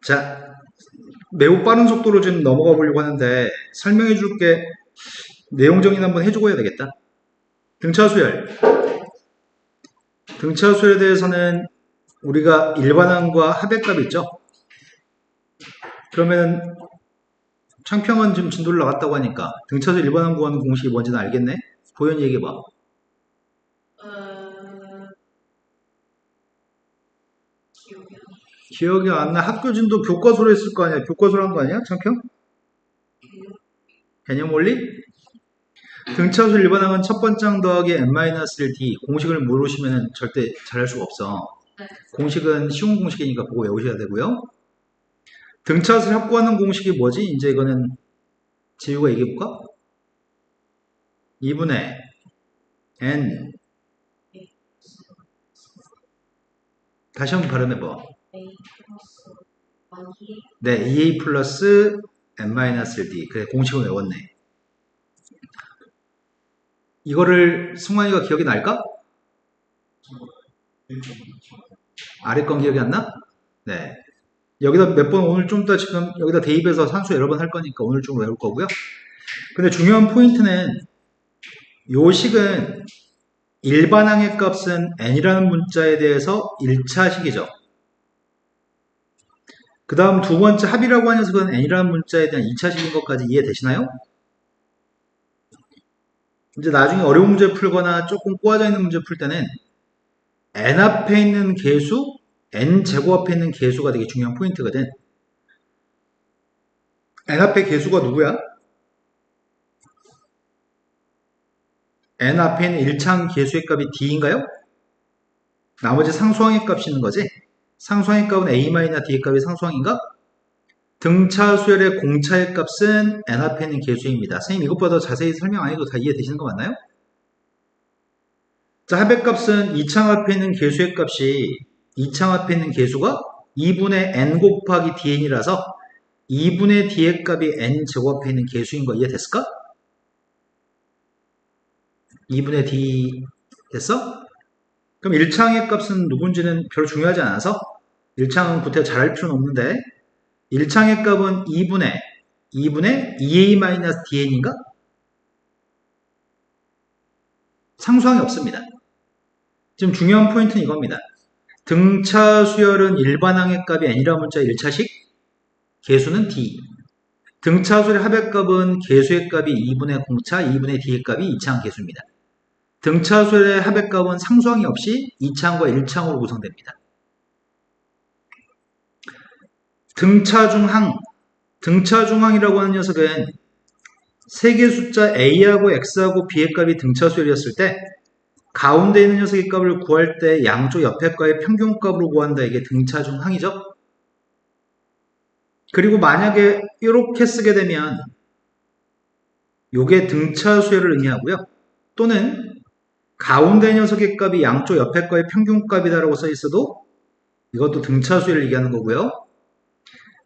자, 매우 빠른 속도로 지금 넘어가 보려고 하는데 설명해 줄게. 내용 정리는 한번 해주고 해야 되겠다. 등차 수열. 등차 수열에 대해서는 우리가 일반항과 합의값 있죠? 그러면 창평은 지금 진도를 나갔다고 하니까 등차 수열 일반항 구하는 공식이 뭔지는 알겠네? 보현이 얘기해봐. 기억이 안 나. 학교 진도 교과서로 했을 거 아니야? 교과서로 한 거 아니야? 창평? 개념 원리? 등차수 일반항은 첫 번째 항 더하기 n-1d 공식을 모르시면 절대 잘할 수가 없어. 공식은 쉬운 공식이니까 보고 외우셔야 되고요. 등차수를 확보하는 공식이 뭐지? 이제 이거는 지우가 얘기해볼까? 2분의 n 다시 한번 발음해봐. 네, 2a 플러스 n-1d 그래, 공식을 외웠네. 이거를 승환이가 기억이 날까? 아래 건 기억이 안 나? 네. 여기다 몇 번 오늘 좀 더 지금 여기다 대입해서 산수 여러 번 할 거니까 오늘 좀 외울 거고요. 근데 중요한 포인트는 요 식은 일반항의 값은 n이라는 문자에 대해서 1차식이죠. 그 다음 두 번째 합이라고 하는 녀석은 n이라는 문자에 대한 2차식인 것까지 이해되시나요? 이제 나중에 어려운 문제 풀거나 조금 꼬아져 있는 문제 풀 때는 n 앞에 있는 개수, n 제곱 앞에 있는 개수가 되게 중요한 포인트거든. n 앞에 개수가 누구야? n 앞에 있는 1차항 개수의 값이 d인가요? 나머지 상수항의 값이 있는 거지? 상수항의 값은 a-d의 값이 상수항인가? 등차 수열의 공차의 값은 n 앞에 있는 개수입니다. 선생님 이것보다 더 자세히 설명 안 해도 다 이해되시는 거 맞나요? 자, 합의값은 2창 앞에 있는 개수의 값이 2창 앞에 있는 개수가 2분의 n 곱하기 dn이라서 2분의 d의 값이 n 제곱 앞에 있는 개수인 거 이해됐을까? 2분의 d 됐어? 그럼 1창의 값은 누군지는 별로 중요하지 않아서 1창은 구태 잘할 필요는 없는데 1창의 값은 2분의 2a-dn인가? 상수항이 없습니다. 지금 중요한 포인트는 이겁니다. 등차 수열은 일반항의 값이 n이라는 문자의 1차식, 개수는 d. 등차 수열의 합의값은 개수의 값이 2분의 공차, 2분의 d의 값이 2차항 개수입니다. 등차 수열의 합의값은 상수항이 없이 2차항과 1차항으로 구성됩니다. 등차 중항이라고 하는 녀석은 세 개 숫자 a하고 x하고 b의 값이 등차 수열이었을 때 가운데 있는 녀석의 값을 구할 때 양쪽 옆에 값의 평균값으로 구한다. 이게 등차 중항이죠. 그리고 만약에 이렇게 쓰게 되면 이게 등차 수열을 의미하고요. 또는 가운데 녀석의 값이 양쪽 옆에 값의 평균값이다라고 써 있어도 이것도 등차 수열을 얘기하는 거고요.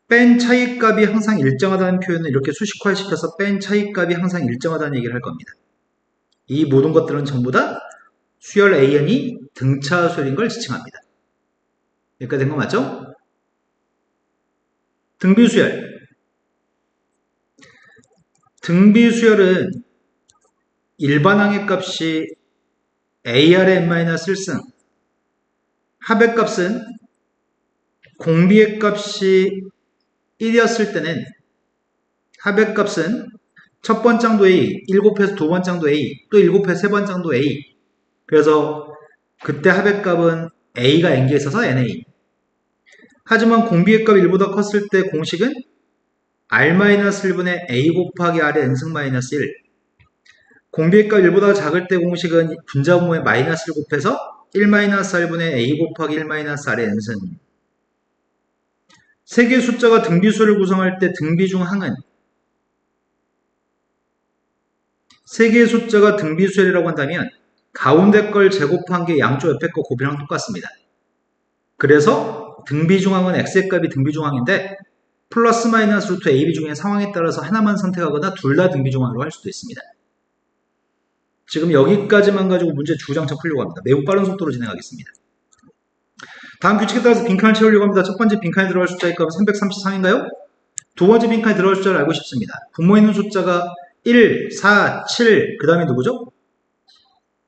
뺀 차이값이 항상 일정하다는 표현을 이렇게 수식화시켜서 뺀 차이값이 항상 일정하다는 얘기를 할 겁니다. 이 모든 것들은 전부 다 수열 AN이 등차 수열인 걸 지칭합니다. 여기까지 된 거 맞죠? 등비수열. 등비수열은 일반항의 값이 AR의 n-1승, 합의 값은 공비의 값이 1이었을 때는 합의 값은 첫 번장도 A, 1곱해서 두 번장도 A, 또 1곱해서 세 번장도 A. 그래서 그때 합의 값은 A가 N개에 있어서 NA. 하지만 공비의 값이 1보다 컸을 때 공식은 R-1분의 A 곱하기 R의 N승 마이너스 1. 공비의 값 1보다 작을 때 공식은 분자분모의 마이너스를 곱해서 1-R분의 A 곱하기 1-R의 N승. 세 개의 숫자가 등비수를 구성할 때 등비 중 항은 세 개의 숫자가 등비수열이라고 한다면 가운데 걸 제곱한 게 양쪽 옆에 거 곱이랑 똑같습니다. 그래서 등비중항은 x의 값이 등비중항인데 플러스 마이너스 루트 ab 중에 상황에 따라서 하나만 선택하거나 둘 다 등비중항으로 할 수도 있습니다. 지금 여기까지만 가지고 문제 주구장창 풀려고 합니다. 매우 빠른 속도로 진행하겠습니다. 다음 규칙에 따라서 빈칸을 채우려고 합니다. 첫 번째 빈칸에 들어갈 숫자의 값은 333인가요? 두 번째 빈칸에 들어갈 숫자를 알고 싶습니다. 분모에 있는 숫자가 1, 4, 7, 그 다음에 누구죠?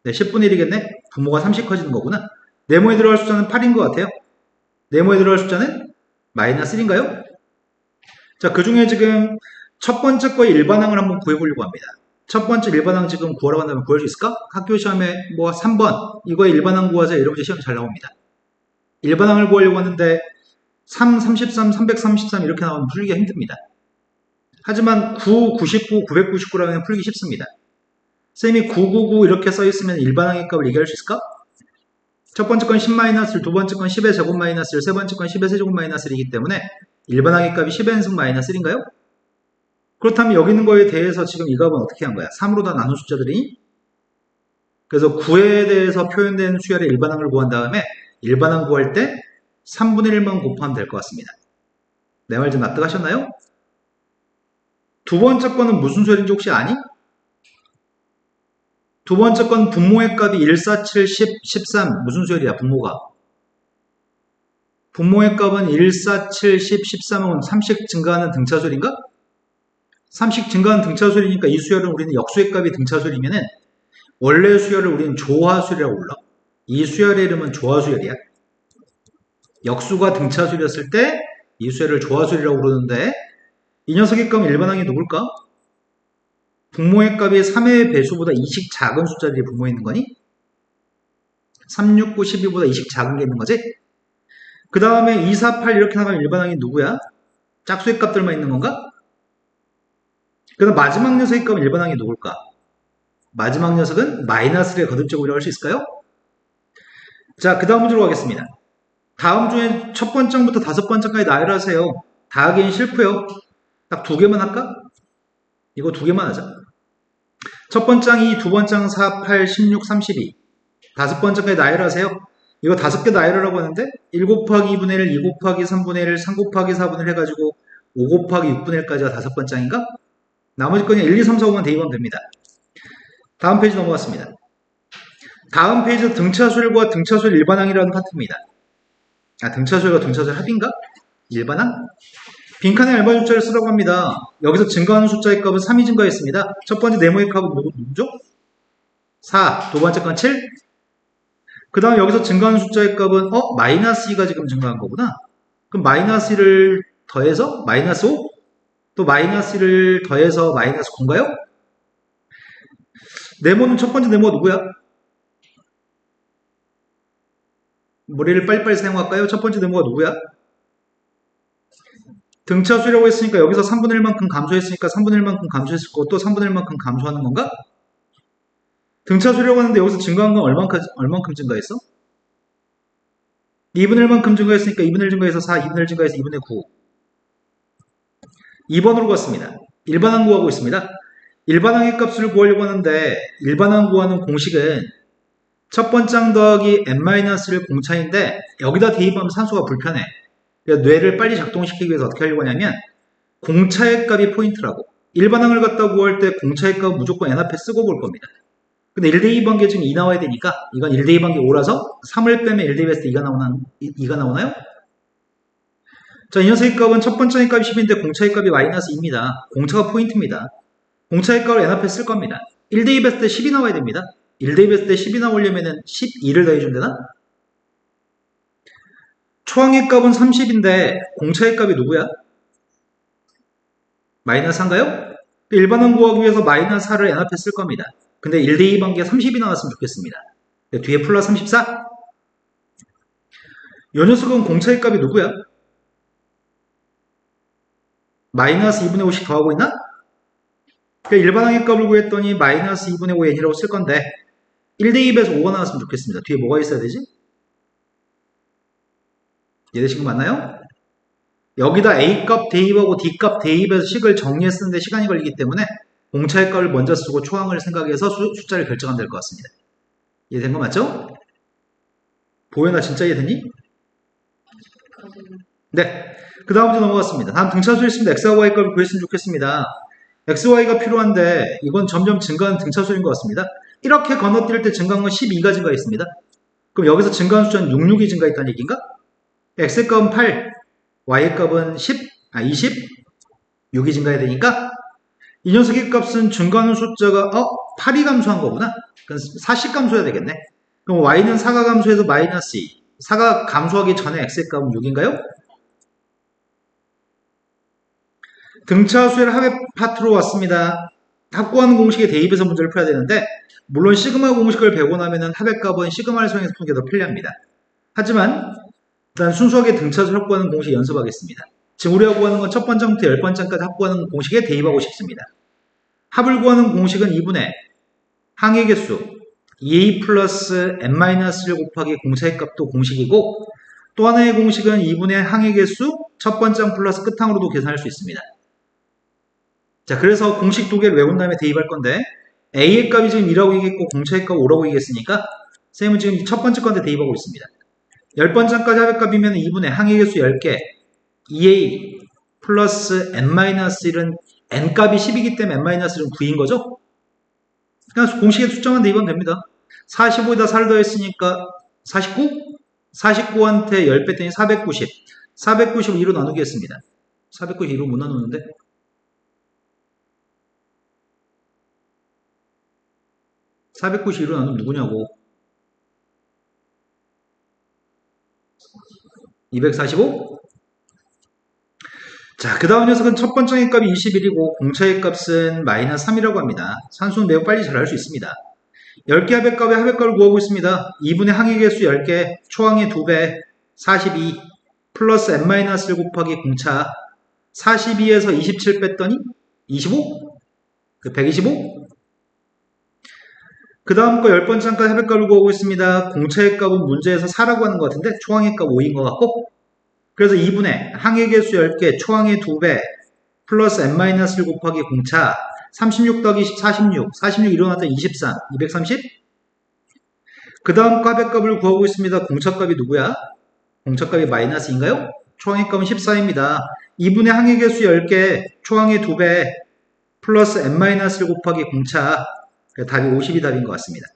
네, 10분의 1이겠네? 분모가 30 커지는 거구나. 네모에 들어갈 숫자는 8인 것 같아요. 네모에 들어갈 숫자는 마이너스 1인가요? 자, 그 중에 지금 첫 번째 거의 일반항을 한번 구해보려고 합니다. 첫 번째 일반항 지금 구하라고 한다면 구할 수 있을까? 학교 시험에 뭐 3번, 이거의 일반항 구하자 이런 문제 시험이 잘 나옵니다. 일반항을 구하려고 하는데 3, 33, 333 이렇게 나오면 풀기가 힘듭니다. 하지만 9, 99, 999라면 풀기 쉽습니다. 쌤이 999 이렇게 써있으면 일반항의 값을 얘기할 수 있을까? 첫 번째 건 10-1, 두 번째 건 10의 제곱 마이너스 1, 세 번째 건 10의 세제곱 마이너스 1이기 때문에 일반항의 값이 10의 n승 마이너스 1인가요? 그렇다면 여기 있는 거에 대해서 지금 이 값은 어떻게 한 거야? 3으로 다 나눈 숫자들이. 그래서 9에 대해서 표현된 수열의 일반항을 구한 다음에 일반항 구할 때 3분의 1만 곱하면 될 것 같습니다. 내 말 좀 납득하셨나요? 두 번째 거는 무슨 수열인지 혹시 아니? 두 번째 건 분모의 값이 1, 4, 7, 10, 13 무슨 수열이야 분모가? 분모의 값은 1, 4, 7, 10, 13은 3씩 증가하는 등차수열인가? 3씩 증가하는 등차수열이니까 이 수열은 우리는 역수의 값이 등차수열이면은 원래 수열을 우리는 조화수열이라고 불러. 이 수열의 이름은 조화수열이야. 역수가 등차수열이었을 때 이 수열을 조화수열이라고 부르는데 이 녀석의 값은 일반항이 누굴까? 분모의 값이 3의 배수보다 2씩 작은 숫자들이 분모에 있는 거니? 3, 6, 9, 12보다 2씩 작은 게 있는 거지? 그 다음에 2, 4, 8 이렇게 나가면 일반항이 누구야? 짝수의 값들만 있는 건가? 그 다음 마지막 녀석의 값은 일반항이 누굴까? 마지막 녀석은 마이너스의 거듭제곱이라고 할 수 있을까요? 자, 그 다음 문제로 가겠습니다. 다음 중에 첫 번째부터 다섯 번째까지 나열을 하세요. 다 하기엔 싫고요. 딱 두 개만 할까? 이거 두 개만 하자. 첫 번째 항 2, 두 번째 항 4, 8, 16, 32. 다섯 번째까지 나열을 하세요. 이거 다섯 개 나열하라고 하는데 1 곱하기 2분의 1, 2 곱하기 3분의 1, 3 곱하기 4분의 1 해가지고 5 곱하기 6분의 1까지가 다섯 번째 항인가? 나머지 거는 1, 2, 3, 4, 5만 대입하면 됩니다. 다음 페이지 넘어갔습니다. 다음 페이지 등차수열과 등차수열 일반항이라는 파트입니다. 등차수열과 등차수열 합인가? 일반항? 빈칸에 알맞은 숫자를 쓰라고 합니다. 여기서 증가하는 숫자의 값은 3이 증가했습니다. 첫 번째 네모의 값은 누구죠? 4. 두 번째 건 7. 그 다음에 여기서 증가하는 숫자의 값은 마이너스 2가 지금 증가한 거구나. 그럼 마이너스 1을 더해서 마이너스 5? 또 마이너스 1을 더해서 마이너스 9인가요? 네모는 첫 번째 네모가 누구야? 머리를 빨리빨리 사용할까요? 첫 번째 네모가 누구야? 등차수라고 했으니까 여기서 3분의 1만큼 감소했으니까 3분의 1만큼 감소했을 거고 또 3분의 1만큼 감소하는 건가? 등차수라고 하는데 여기서 증가한 건 얼만큼 증가했어? 2분의 1만큼 증가했으니까 2분의 1 증가해서 4, 2분의 1 증가해서 2분의 9. 2번으로 갔습니다. 일반항 구하고 있습니다. 일반항의 값을 구하려고 하는데 일반항 구하는 공식은 첫 번째 항 더하기 n-를 공차인데 여기다 대입하면 산수가 불편해. 그러니까 뇌를 빨리 작동시키기 위해서 어떻게 하려고 하냐면 공차의 값이 포인트라고. 일반항을 갖다 구할 때 공차의 값은 무조건 n 앞에 쓰고 볼 겁니다. 근데 1대2 관계 지금 2 나와야 되니까 이건 1대2 관계 5라서 3을 빼면 1대2 했을 때 2가 나오나요? 자, 이 녀석의 값은 첫 번째 값이 10인데 공차의 값이 마이너스 2입니다. 공차가 포인트입니다. 공차의 값을 n 앞에 쓸 겁니다. 1대2 했을 때 10이 나와야 됩니다. 1대2 했을 때 10이 나오려면 12를 더해주면 되나? 초항의 값은 30인데 공차의 값이 누구야? 마이너스 4인가요? 일반항 구하기 위해서 마이너스 4를 n 앞에 쓸 겁니다. 근데 1대2 관계가 30이 나왔으면 좋겠습니다. 뒤에 플러스 34? 이 녀석은 공차의 값이 누구야? 마이너스 2분의 5씩 더하고 있나? 그러니까 일반항의 값을 구했더니 마이너스 2분의 5 n이라고 쓸 건데 1대2에서 5가 나왔으면 좋겠습니다. 뒤에 뭐가 있어야 되지? 이해되신 거 맞나요? 여기다 A값 대입하고 D값 대입해서 식을 정리해 쓰는데 시간이 걸리기 때문에 공차의 값을 먼저 쓰고 초항을 생각해서 숫자를 결정하면 될 것 같습니다. 이해된 거 맞죠? 보현아 진짜 이해되니? 네. 그 다음 문제 넘어갔습니다. 다음 등차수 있습니다. X와 Y 값을 구했으면 좋겠습니다. X, Y가 필요한데 이건 점점 증가하는 등차수인 것 같습니다. 이렇게 건너뛸 때 증가한 건 12가 증가했습니다. 그럼 여기서 증가한 숫자는 66이 증가했다는 얘기인가? x의 값은 8, y의 값은 20, 6이 증가해야 되니까 이 녀석의 값은 증가하는 숫자가 8이 감소한 거구나. 그럼 4씩 감소해야 되겠네. 그럼 y는 4가 감소해서 마이너스 2. 4가 감소하기 전에 x의 값은 6인가요? 등차수의 합의 파트로 왔습니다. 확고하는 공식에 대입해서 문제를 풀어야 되는데 물론 시그마 공식을 배우고 나면은 합의값은 시그마를 사용해서 푸는 게 더 편리합니다. 하지만 일단 순수하게 등차수 확보하는 공식 연습하겠습니다. 지금 우리가 구하는 건 첫 번째부터 10번째까지 확보하는 공식에 대입하고 싶습니다. 합을 구하는 공식은 2분의 항의 개수 2a 플러스 n-1 곱하기 공차의 값도 공식이고 또 하나의 공식은 2분의 항의 개수 첫 번째 항 플러스 끝항으로도 계산할 수 있습니다. 자, 그래서 공식 두 개를 외운 다음에 대입할 건데 a의 값이 지금 2라고 얘기했고 공차의 값 5라고 얘기했으니까 쌤은 지금 첫 번째 건데 대입하고 있습니다. 10번째까지 합의값이면 2분의 항의 개수 10개 2a 플러스 n-1은 n값이 10이기 때문에 n-1은 9인 거죠? 그냥 공식의 숫자만 대입하면 됩니다. 45에다 4를 더했으니까 49? 49한테 10 뺐더니 490. 490을 2로 나누기 했습니다. 490 2로 못 나누는데? 490 2로 나누면 누구냐고. 245? 자, 그 다음 녀석은 첫 번째 값이 21이고 공차의 값은 마이너스 3이라고 합니다. 산수는 매우 빨리 잘 알 수 있습니다. 10개 합의값의 합의값을 구하고 있습니다. 2분의 항의 개수 10개, 초항의 2배, 42, 플러스 n-1 곱하기 공차, 42에서 27 뺐더니 25? 125? 그 다음 거 10번째 값 합의값을 구하고 있습니다. 공차의 값은 문제에서 4라고 하는 것 같은데 초항의 값 5인 것 같고 그래서 2분의 항의 개수 10개, 초항의 2배, 플러스 n-1 곱하기 공차, 36 더하기 46, 46 일어났더니 23, 230? 그 다음 합의값을 구하고 있습니다. 공차값이 누구야? 공차값이 마이너스인가요? 초항의 값은 14입니다. 2분의 항의 개수 10개, 초항의 2배, 플러스 n-1 곱하기 공차, 답이 50이 답인 것 같습니다.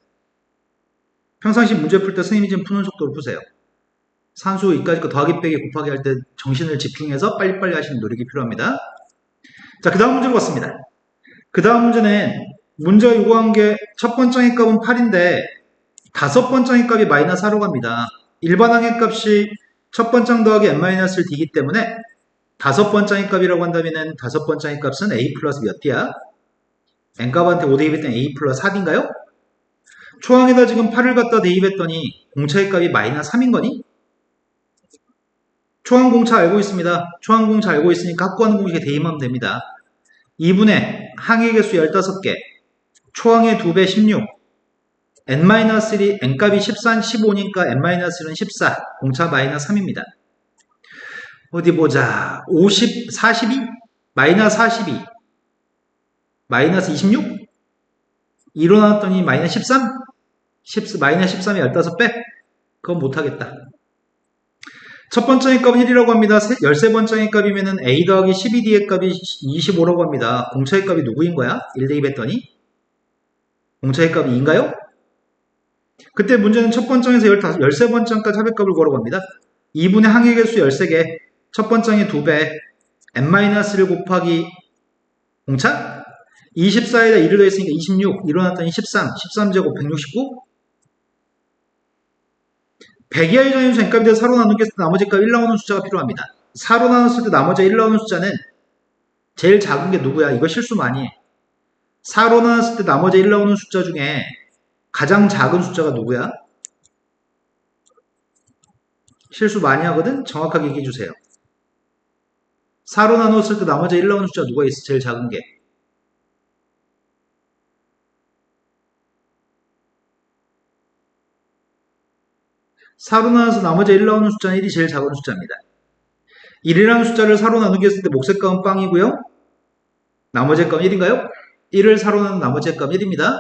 평상시 문제 풀 때 선생님이 지금 푸는 속도로 푸세요. 산수 이까지 거 더하기 빼기 곱하기 할 때 정신을 집중해서 빨리빨리 하시는 노력이 필요합니다. 자, 그 다음 문제로 왔습니다. 그 다음 문제는 문제가 요구한 게 첫 번째 항의 값은 8인데 다섯 번째 항의 값이 마이너스 4로 갑니다. 일반 항의 값이 첫 번째 항 더하기 n-를 d기 때문에 다섯 번째 항의 값이라고 한다면 다섯 번째 항의 값은 a 플러스 몇 d야? n값한테 5 대입했더니 a 플러스 4d인가요? 초항에다 지금 8을 갖다 대입했더니 공차의 값이 마이너스 3인 거니? 초항 공차 알고 있습니다. 초항 공차 알고 있으니까 확고하는 공식에 대입하면 됩니다. 2분의 항의 개수 15개, 초항의 2배 16, n-1이 n값이 14, 15니까 n-는 14, 공차 마이너스 3입니다. 어디 보자. 50, 42, 마이너스 42, 마이너스 26, 2로 나왔더니 마이너스 13, 마이너스 13에 15배? 그건 못하겠다. 첫 번째 값은 1이라고 합니다. 13번째 값이면 a 더하기 12d의 값이 25라고 합니다. 공차의 값이 누구인 거야? 1 대입했더니 공차의 값이 2인가요? 그때 문제는 첫 번째에서 13번째까지 합의값을 구하라고 합니다. 2분의 항의 개수 13개, 첫 번째의 2배, n-를 곱하기 공차? 24에다 1을 더했으니까 26, 일어났더니 13, 13제곱 169, 100 이하의 자연수 n값이 돼서 4로 나누기 했을 때 나머지 값 1 나오는 숫자가 필요합니다. 4로 나눴을 때 나머지 1 나오는 숫자는 제일 작은 게 누구야? 이거 실수 많이 해. 4로 나눴을 때 나머지 1 나오는 숫자 중에 가장 작은 숫자가 누구야? 실수 많이 하거든? 정확하게 얘기해 주세요. 4로 나눴을 때 나머지 1 나오는 숫자 누가 있어? 제일 작은 게. 4로 나눠서 나머지 1 나오는 숫자는 1이 제일 작은 숫자입니다. 1이라는 숫자를 4로 나누기 했을 때 몫의 값은 빵이고요. 나머지 값은 1인가요? 1을 4로 나누면 나머지 값은 1입니다.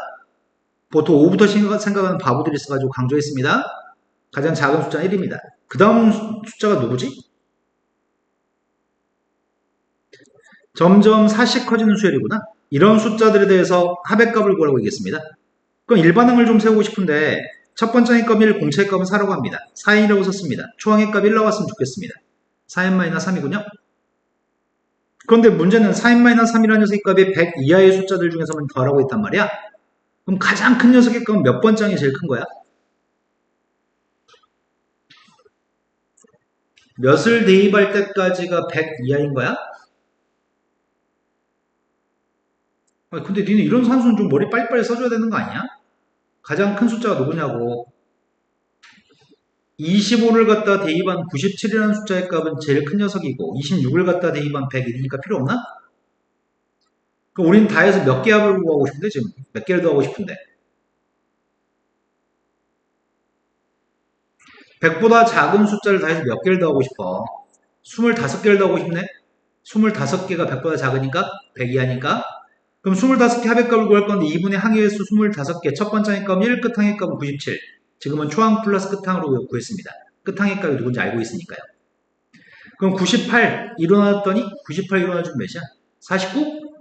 보통 5부터 생각하는 바보들이 있어가지고 강조했습니다. 가장 작은 숫자는 1입니다. 그 다음 숫자가 누구지? 점점 4씩 커지는 수열이구나. 이런 숫자들에 대해서 합의값을 구하라고 얘기했습니다. 그럼 일반항을 좀 세우고 싶은데 첫 번째 항의 값 1, 공차의 값은 4라고 합니다. 4n이라고 썼습니다. 초항의 값 1 나왔으면 좋겠습니다. 4n-3이군요. 그런데 문제는 4n-3이라는 녀석의 값이 100 이하의 숫자들 중에서만 더하라고 했단 말이야. 그럼 가장 큰 녀석의 값은 몇 번째 항이 제일 큰 거야? 몇을 대입할 때까지가 100 이하인 거야? 근데 니네 이런 산수는 좀 머리 빨리빨리 써줘야 되는 거 아니야? 가장 큰 숫자가 누구냐고. 25를 갖다 대입한 97이라는 숫자의 값은 제일 큰 녀석이고 26을 갖다 대입한 101이니까 필요 없나? 그럼 우린 다 해서 몇 개 합을 구하고 싶은데 지금 몇 개를 더 하고 싶은데 100보다 작은 숫자를 다 해서 몇 개를 더 하고 싶어? 25개를 더 하고 싶네? 25개가 100보다 작으니까 100 이하니까 그럼 25개 합의값을 구할 건데 2분의 항의 수 25개 첫 번째 항의값은 1, 끝항의 값은 97 지금은 초항 플러스 끝항으로 구했습니다. 끝항의 값이 누군지 알고 있으니까요. 그럼 98 일어났더니 98 일어나주면 몇이야? 49?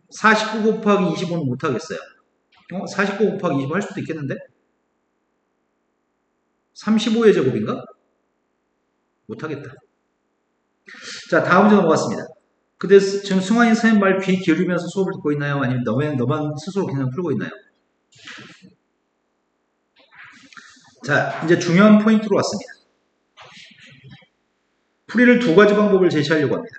49 곱하기 25는 못하겠어요. 49 곱하기 25 할 수도 있겠는데? 35의 제곱인가? 못하겠다. 자, 다음 문제 넘어갔습니다. 근데 지금 승환이 선생님 말 귀 기울이면서 수업을 듣고 있나요? 아니면 너만 스스로 그냥 풀고 있나요? 자, 이제 중요한 포인트로 왔습니다. 풀이를 두 가지 방법을 제시하려고 합니다.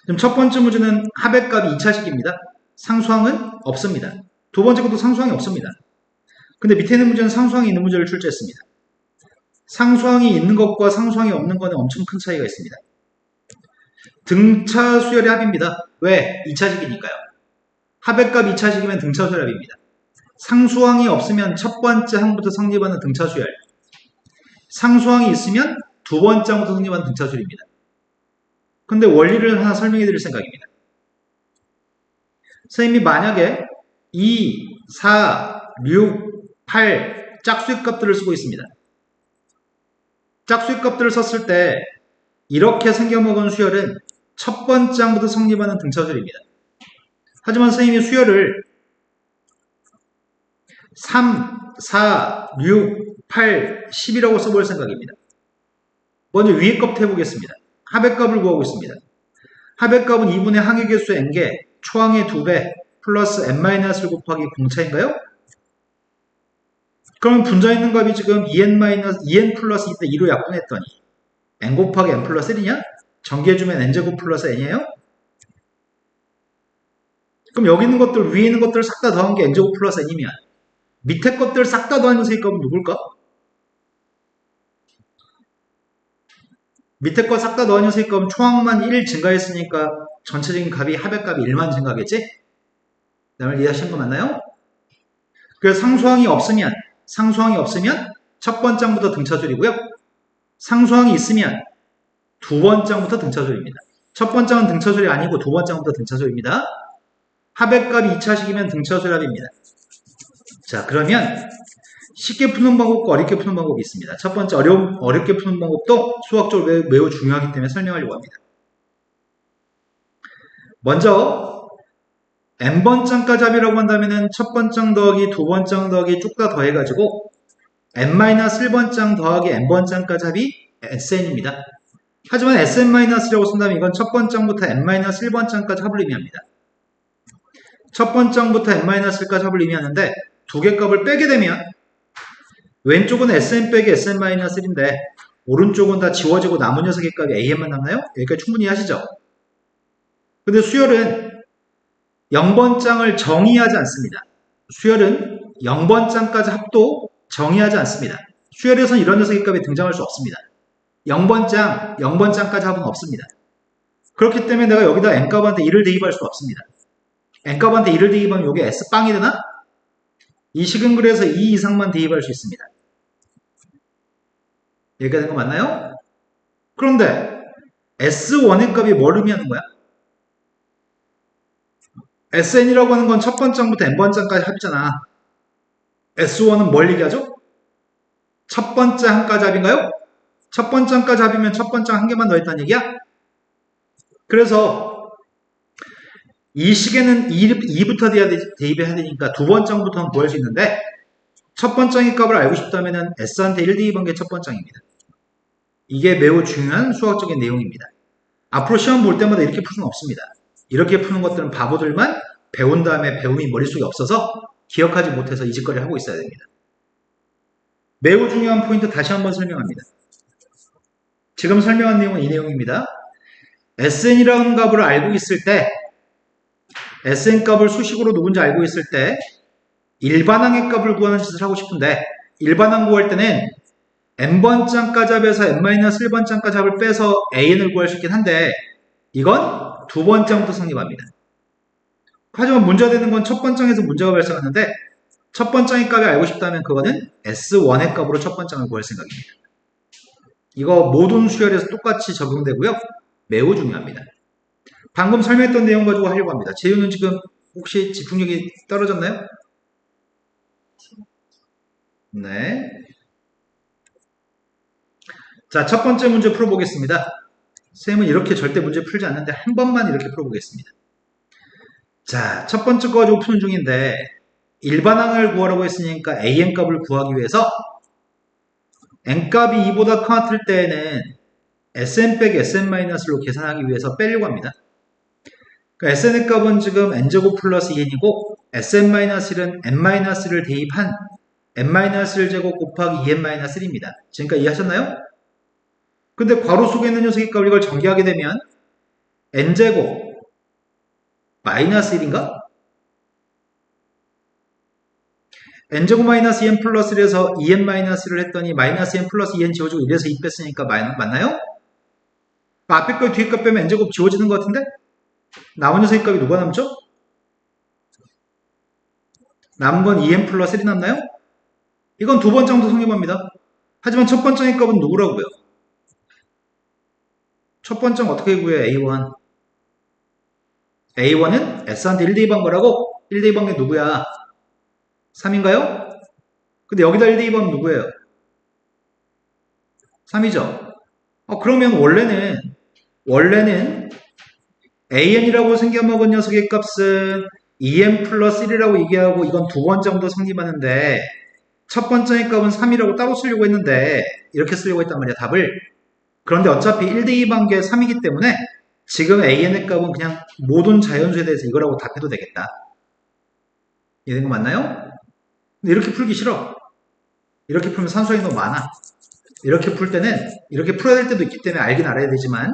지금 첫 번째 문제는 합의값이 2차식입니다. 상수항은 없습니다. 두 번째 것도 상수항이 없습니다. 근데 밑에 있는 문제는 상수항이 있는 문제를 출제했습니다. 상수항이 있는 것과 상수항이 없는 것은 엄청 큰 차이가 있습니다. 등차 수열의 합입니다. 왜? 2차식이니까요. 합의값 2차식이면 등차 수열 합입니다. 상수항이 없으면 첫 번째 항부터 성립하는 등차 수열. 상수항이 있으면 두 번째 항부터 성립하는 등차 수열입니다. 근데 원리를 하나 설명해 드릴 생각입니다. 선생님이 만약에 2, 4, 6, 8 짝수의 값들을 쓰고 있습니다. 짝수의 값들을 썼을 때 이렇게 생겨먹은 수열은 첫 번째 항부터 성립하는 등차수열입니다. 하지만 선생님이 수열을 3, 4, 6, 8, 10이라고 써볼 생각입니다. 먼저 위의 값부터 해보겠습니다. 합의값을 구하고 있습니다. 합의값은 2분의 항의 개수 n개, 초항의 2배, 플러스 n-1 곱하기 공차인가요? 그러면 분자 있는 값이 지금 2n 플러스 2대 2로 약분했더니 n 곱하기 n 플러스 1이냐? 전개해주면 n제곱 플러스 n이에요? 그럼 여기 있는 것들, 위에 있는 것들 싹 다 더한 게 n제곱 플러스 n이면 밑에 것들 싹 다 더한 녀석의 값은 누굴까? 밑에 거 싹 다 더한 녀석의 값은 초항만 1 증가했으니까 전체적인 값이 합의값이 1만 증가하겠지? 내 말 이해하신 거 맞나요? 그래서 상수항이 없으면 첫 번째 항부터 등차수열이고요. 상수항이 있으면 두 번째 항부터 등차수열입니다. 첫 번째 항은 등차수열이 아니고 두 번째 항부터 등차수열입니다. 합의값이 2차식이면 등차수열 합입니다. 자, 그러면 쉽게 푸는 방법과 어렵게 푸는 방법이 있습니다. 첫 번째 어렵게 푸는 방법도 수학적으로 매우 중요하기 때문에 설명하려고 합니다. 먼저 n번장까지 합이라고 한다면 첫 번장 더하기 두 번장 더하기 쭉 다 더해가지고 n-1번장 더하기 n번장까지 합이 sn입니다. 하지만 sn-1라고 쓴다면 이건 첫 번장부터 n-1번장까지 합을 의미합니다. 첫 번장부터 n-1까지 합을 의미하는데 두 개 값을 빼게 되면 왼쪽은 sn 빼기 sn-1인데 오른쪽은 다 지워지고 남은 녀석의 값이 an만 남나요? 여기까지 충분히 하시죠? 근데 수열은 0번장을 정의하지 않습니다. 수열은 0번장까지 합도 정의하지 않습니다. 수열에서는 이런 녀석의 값이 등장할 수 없습니다. 0번장까지 합은 없습니다. 그렇기 때문에 내가 여기다 n값한테 1을 대입할 수 없습니다. n값한테 1을 대입하면 이게 s빵이 되나? 이 식은 글에서 2 이상만 대입할 수 있습니다. 여기가 된 거 맞나요? 그런데 S1의 값이 뭘 의미하는 거야? SN이라고 하는 건 첫 번장부터 n번장까지 합이잖아. S1은 뭘 얘기하죠? 첫 번째 항까지 합인가요? 첫 번째 항까지 합이면 첫 번째 한 개만 더 했다는 얘기야? 그래서 이 식에는 2부터 대입해야 되니까 두 번째부터는 구할 수 있는데 첫 번째 값을 알고 싶다면 S한테 1, 2번 게 첫 번째입니다. 이게 매우 중요한 수학적인 내용입니다. 앞으로 시험 볼 때마다 이렇게 풀 수는 없습니다. 이렇게 푸는 것들은 바보들만 배운 다음에 배움이 머릿속에 없어서 기억하지 못해서 이 짓거리를 하고 있어야 됩니다. 매우 중요한 포인트 다시 한번 설명합니다. 지금 설명한 내용은 이 내용입니다. SN이라는 값을 알고 있을 때 SN 값을 수식으로 누군지 알고 있을 때 일반항의 값을 구하는 짓을 하고 싶은데 일반항 구할 때는 n번짱 값에서 n-1번짱 값을 빼서 an을 구할 수 있긴 한데 이건 두 번째부터 성립합니다. 하지만 문제가 되는 건 첫 번째에서 문제가 발생하는데 첫 번째의 값을 알고 싶다면 그거는 S1의 값으로 첫 번째를 구할 생각입니다. 이거 모든 수열에서 똑같이 적용되고요. 매우 중요합니다. 방금 설명했던 내용 가지고 하려고 합니다. 재윤은 지금 혹시 집중력이 떨어졌나요? 네. 자, 첫 번째 문제 풀어보겠습니다. 쌤은 이렇게 절대 문제 풀지 않는데 한 번만 이렇게 풀어보겠습니다. 자, 첫 번째 거 가지고 푸는 중인데 일반항을 구하라고 했으니까 an 값을 구하기 위해서 n 값이 2보다 같을 때에는 sn 빼기 sn-로 계산하기 위해서 빼려고 합니다. 그러니까 sn의 값은 지금 n제곱 플러스 2n이고 sn-1은 n-를 대입한 n-1제곱 곱하기 2n-1입니다. 지금까지 이해하셨나요? 근데 괄호 속에 있는 녀석의 값을 이걸 전개하게 되면 n제곱 마이너스 1인가? n제곱 마이너스 2n 플러스 1에서 2n 마이너스를 했더니 마이너스 n 플러스 2n 지워지고 1에서 2 뺐으니까 맞나요? 앞에 거 뒤에 거 빼면 n제곱 지워지는 것 같은데? 남은 녀석의 값이 누가 남죠? 남은 건 2n 플러스 1이 남나요? 이건 두 번째부터 성립합니다. 하지만 첫 번째의 값은 누구라고요? 첫 번째는 어떻게 구해요? A1. A1은 S한테 1 대입한 거라고? 1 대입한 게 누구야? 3인가요? 근데 여기다 1 대입하면 누구예요? 3이죠? 그러면 원래는 AN이라고 생겨먹은 녀석의 값은 2n 플러스 1이라고 얘기하고 이건 두 번째부터 성립하는데 첫 번째의 값은 3이라고 따로 쓰려고 했는데 이렇게 쓰려고 했단 말이야, 답을. 그런데 어차피 1 대입한 게 3이기 때문에 지금 AN의 값은 그냥 모든 자연수에 대해서 이거라고 답해도 되겠다. 이해된 거 맞나요? 근데 이렇게 풀기 싫어. 이렇게 풀면 산수항이 너무 많아. 이렇게 풀 때는 이렇게 풀어야 될 때도 있기 때문에 알긴 알아야 되지만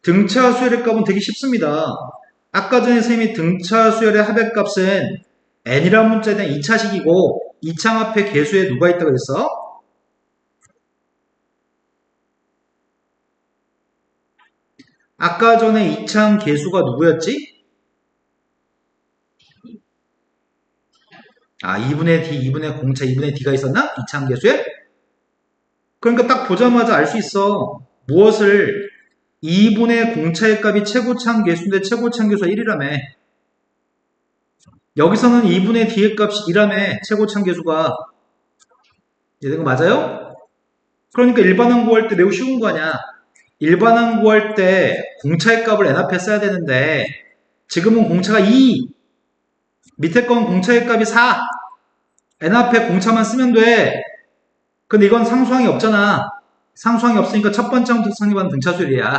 등차 수열의 값은 되게 쉽습니다. 아까 전에 선생님이 등차 수열의 합의 값은 n이라는 문자에 대한 2차식이고 2창 앞에 계수에 누가 있다고 그랬어? 아까 전에 2창 계수가 누구였지? 2분의 D, 2분의 공차, 2분의 D가 있었나? 2창 계수에? 그러니까 딱 보자마자 알 수 있어. 무엇을 2분의 공차의 값이 최고창 계수인데 최고창 계수가 1이라며. 여기서는 2분의 D의 값이 2라며. 최고창 계수가. 이해된 거 맞아요? 그러니까 일반항 구할 때 매우 쉬운 거 아니야. 일반항 구할 때 공차의 값을 n 앞에 써야 되는데 지금은 공차가 2, 밑에 건 공차의 값이 4, n 앞에 공차만 쓰면 돼. 근데 이건 상수항이 없잖아. 상수항이 없으니까 첫 번째부터 성립하는 등차수열이야.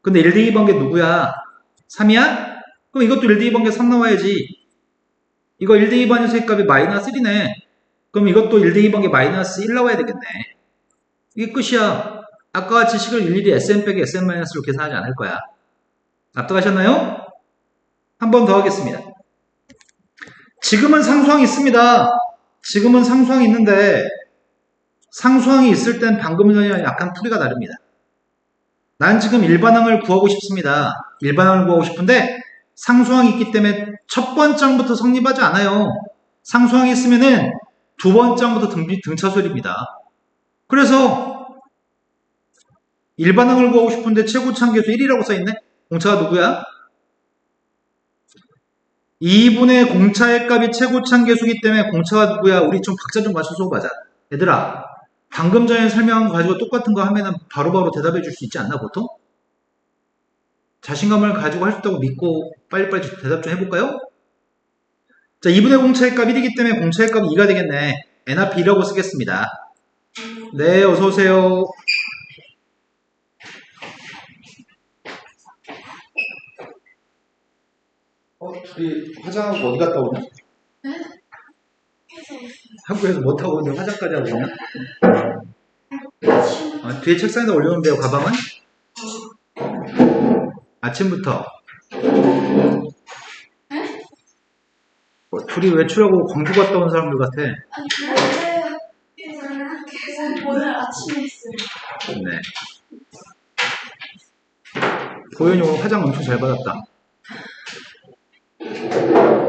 근데 1 대입한 게 누구야? 3이야? 그럼 이것도 1 대입한 게 3 나와야지. 이거 1 대입한 녀석의 값이 마이너스 1이네. 그럼 이것도 1 대입한 게 마이너스 1 나와야 되겠네. 이게 끝이야. 아까 같이 식을 일일이 Sn 빼기 Sn-로 계산하지 않을 거야. 납득하셨나요? 한 번 더 하겠습니다. 지금은 상수항이 있습니다. 지금은 상수항이 있는데 상수항이 있을 땐 방금 전이랑 약간 풀이가 다릅니다. 난 지금 일반항을 구하고 싶습니다. 일반항을 구하고 싶은데 상수항이 있기 때문에 첫 번째부터 성립하지 않아요. 상수항이 있으면은 두 번째부터 등차수열입니다. 그래서 일반항을 구하고 싶은데 최고창 계수 1이라고 써있네? 공차가 누구야? 2분의 공차의 값이 최고창 계수이기 때문에 공차가 누구야? 우리 좀 박자 좀 맞춰서 가자. 얘들아, 방금 전에 설명한 거 가지고 똑같은 거 하면은 바로바로 대답해 줄 수 있지 않나, 보통? 자신감을 가지고 할 수 있다고 믿고 빨리빨리 대답 좀 해볼까요? 자, 2분의 공차의 값 1이기 때문에 공차의 값 2가 되겠네. n 앞 2라고 쓰겠습니다. 네, 어서오세요. 둘이 화장하고 어디 갔다 오냐? 학교에서 못하고 오는데 화장까지 하고 오냐? 뒤에 책상에다 올려놓은데요, 가방은? 아침부터. 둘이 외출하고 광주 갔다 온 사람들 같아. 오늘 아침에 했어요. 네. 보현이 오늘 화장 엄청 잘 받았다.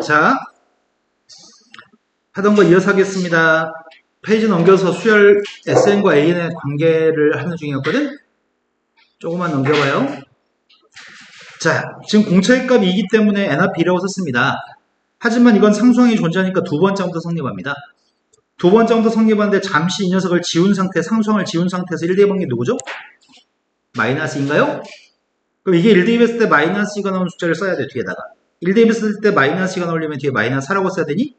자, 하던 거 이어서 하겠습니다. 페이지 넘겨서 수열 SN과 AN의 관계를 하는 중이었거든? 조금만 넘겨봐요. 자, 지금 공차의 값이 2이기 때문에 n 앞 2라고 썼습니다. 하지만 이건 상수항이 존재하니까 두 번째부터 성립합니다. 두 번째부터 성립하는데 잠시 이 녀석을 지운 상태, 상수항을 지운 상태에서 1대입한 게 누구죠? 마이너스 2인가요? 그럼 이게 1대입했을 때 마이너스 2가 나오는 숫자를 써야 돼, 뒤에다가. 1대입했을 때 마이너스 2가 나오려면 뒤에 마이너스 4라고 써야 되니?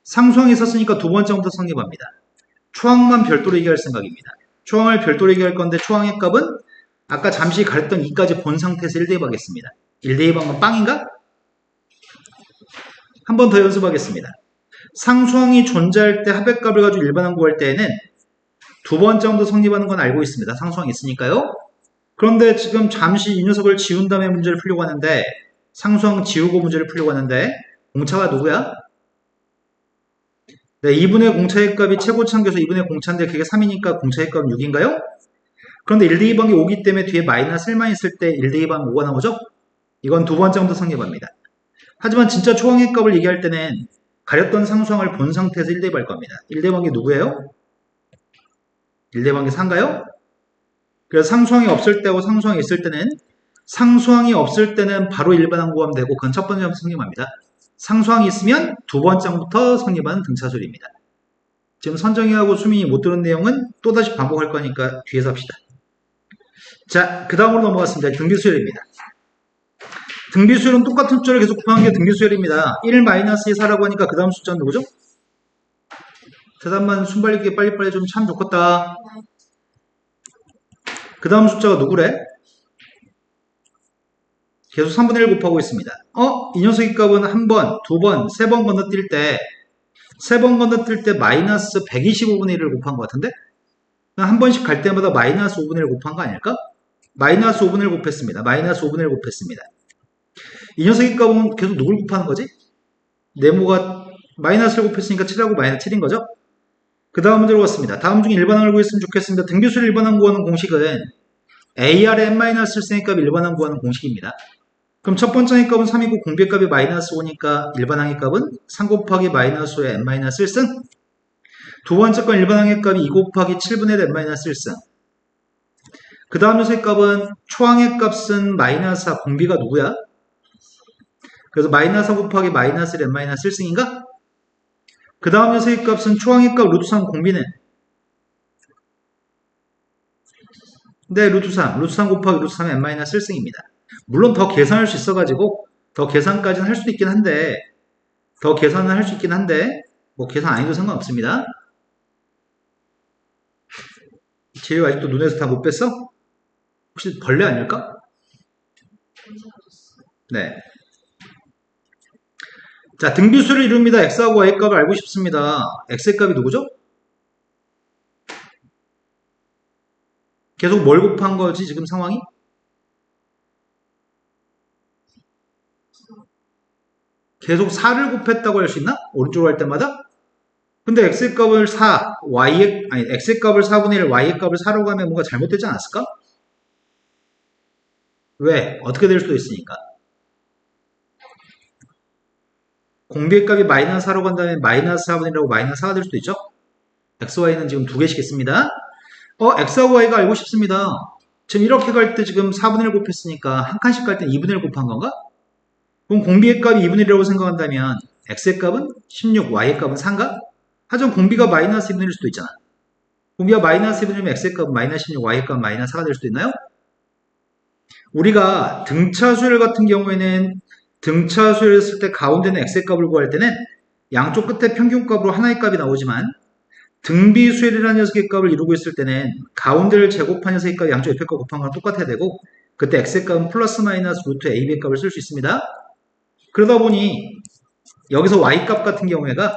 상수항이 썼으니까 두 번째부터 성립합니다. 초항만 별도로 얘기할 생각입니다. 초항을 별도로 얘기할 건데 초항의 값은 아까 잠시 가렸던 2까지 본 상태에서 1대입하겠습니다. 1대입한 건 빵인가? 한 번 더 연습하겠습니다. 상수항이 존재할 때 합의값을 가지고 일반항 구할 때에는 두 번째부터 성립하는 건 알고 있습니다. 상수항이 있으니까요. 그런데 지금 잠시 이 녀석을 지운 다음에 문제를 풀려고 하는데 상수항 지우고 문제를 풀려고 하는데 공차가 누구야? 네, 2분의 공차의 값이 최고차항에서 2분의 공차인데 그게 3이니까 공차의 값은 6인가요? 그런데 1대2방이 5기 때문에 뒤에 마이너스 1만 있을 때 1대2방 5가 나오죠? 이건 두 번째부터 성립합니다. 하지만 진짜 초항의 값을 얘기할 때는 가렸던 상수항을 본 상태에서 1대입할 겁니다. 1대방이 누구예요? 1대방이 4인가요? 그래서 상수항이 없을 때하고 상수항이 있을 때는 상수항이 없을 때는 바로 일반항 구하면 되고 그건 첫 번째부터 성립합니다. 상수항이 있으면 두 번째부터 성립하는 등차술입니다. 지금 선정이하고 수민이 못 들은 내용은 또다시 반복할 거니까 뒤에서 합시다. 자, 그 다음으로 넘어갔습니다. 등비수열입니다. 등비수열은 똑같은 숫자를 계속 곱하는 게 등비수열입니다. 1-4라고 하니까 그 다음 숫자는 누구죠? 대답만 순발리게 빨리빨리 해주면 참 좋겠다. 그 다음 숫자가 누구래? 계속 3분의 1 곱하고 있습니다. 이 녀석의 값은 한 번, 두 번, 세 번 건너뛸 때, 세 번 건너뛸 때 마이너스 125분의 1을 곱한 것 같은데? 한 번씩 갈 때마다 마이너스 5분의 1 곱한 거 아닐까? 마이너스 5분의 1 곱했습니다. 마이너스 5분의 1 곱했습니다. 이 녀석의 값은 계속 누굴 곱하는 거지? 네모가 마이너스를 곱했으니까 7하고 마이너스 7인 거죠? 그 다음 문제로 왔습니다. 다음 중에 일반항을 구했으면 좋겠습니다. 등비수열 일반항 구하는 공식은 AR의 n-1승의 값 일반항 구하는 공식입니다. 그럼 첫 번째의 값은 3이고 공비의 값이 마이너스 5니까 일반항의 값은 3 곱하기 마이너스 5의 n-1승. 두 번째 건 일반항의 값이 2 곱하기 7분의 1 n-1승. 그 다음 녀석의 값은 초항의 값은 마이너스 4, 공비가 누구야? 그래서 마이너스 4 곱하기 마이너스 1 n-1승인가? 그 다음 녀석의 값은 초항의 값 루트 3, 공비는? 네, 루트 3. 루트 3 곱하기 루트 3의 n-1승입니다. 물론 더 계산할 수 있어가지고 더 계산까지는 할 수도 있긴 한데 더 계산은 할 수 있긴 한데 뭐 계산 안 해도 상관없습니다. 재료 아직도 눈에서 다 못 뺐어? 혹시 벌레 아닐까? 네. 자, 등비수를 이룹니다. x하고 y 값을 알고 싶습니다. x의 값이 누구죠? 계속 뭘 곱한 거지 지금 상황이? 계속 4를 곱했다고 할 수 있나? 오른쪽으로 할 때마다? 근데 x의 값을 4, x의 값을 4분의 1, y의 값을 4로 가면 뭔가 잘못되지 않았을까? 왜? 어떻게 될 수도 있으니까. 공비의 값이 마이너스 4로 간다면 마이너스 4분의 1이라고 마이너스 4가 될 수도 있죠? x, y는 지금 두 개씩 있습니다. x하고 y가 알고 싶습니다. 지금 이렇게 갈 때 지금 4분의 1 곱했으니까 한 칸씩 갈 때 2분의 1 곱한 건가? 그럼 공비의 값이 2분의 1이라고 생각한다면 x의 값은 16, y의 값은 4인가? 하지만 공비가 마이너스 2분의 1일 수도 있잖아. 공비가 마이너스 2분의 1이면 x의 값은 마이너스 16, y의 값은 마이너스 4가 될 수도 있나요? 우리가 등차수열 같은 경우에는 등차수열을 쓸 때 가운데는 x의 값을 구할 때는 양쪽 끝에 평균값으로 하나의 값이 나오지만 등비수열이라는 녀석의 값을 이루고 있을 때는 가운데를 제곱한 녀석의 값이 양쪽 옆에 값 곱한 거랑 똑같아야 되고 그때 x의 값은 플러스 마이너스 루트 ab의 값을 쓸 수 있습니다. 그러다 보니 여기서 y값 같은 경우에가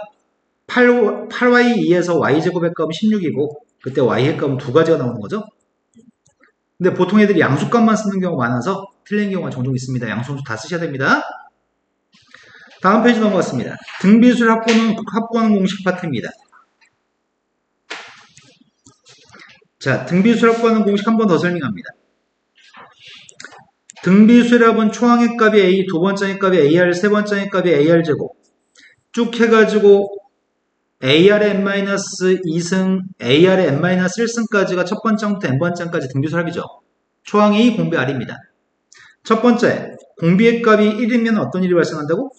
8y2에서 y제곱의 값은 16이고 그때 y의 값은 두 가지가 나오는 거죠. 근데 보통 애들이 양수값만 쓰는 경우가 많아서 틀린 경우가 종종 있습니다. 양수함수 다 쓰셔야 됩니다. 다음 페이지 넘어갔습니다. 등비수열 확보하는 공식 파트입니다. 자, 등비수열 확보하는 공식 한 번 더 설명합니다. 등비수열합은 초항의 값이 a, 두 번째의 값이 ar, 세 번째의 값이 ar제곱 쭉 해가지고 ar의 n-2승, ar의 n-1승까지가 첫 번째부터 n번째까지 등비수열합이죠. 초항 A, 공비 R입니다. 첫 번째, 공비의 값이 1이면 어떤 일이 발생한다고?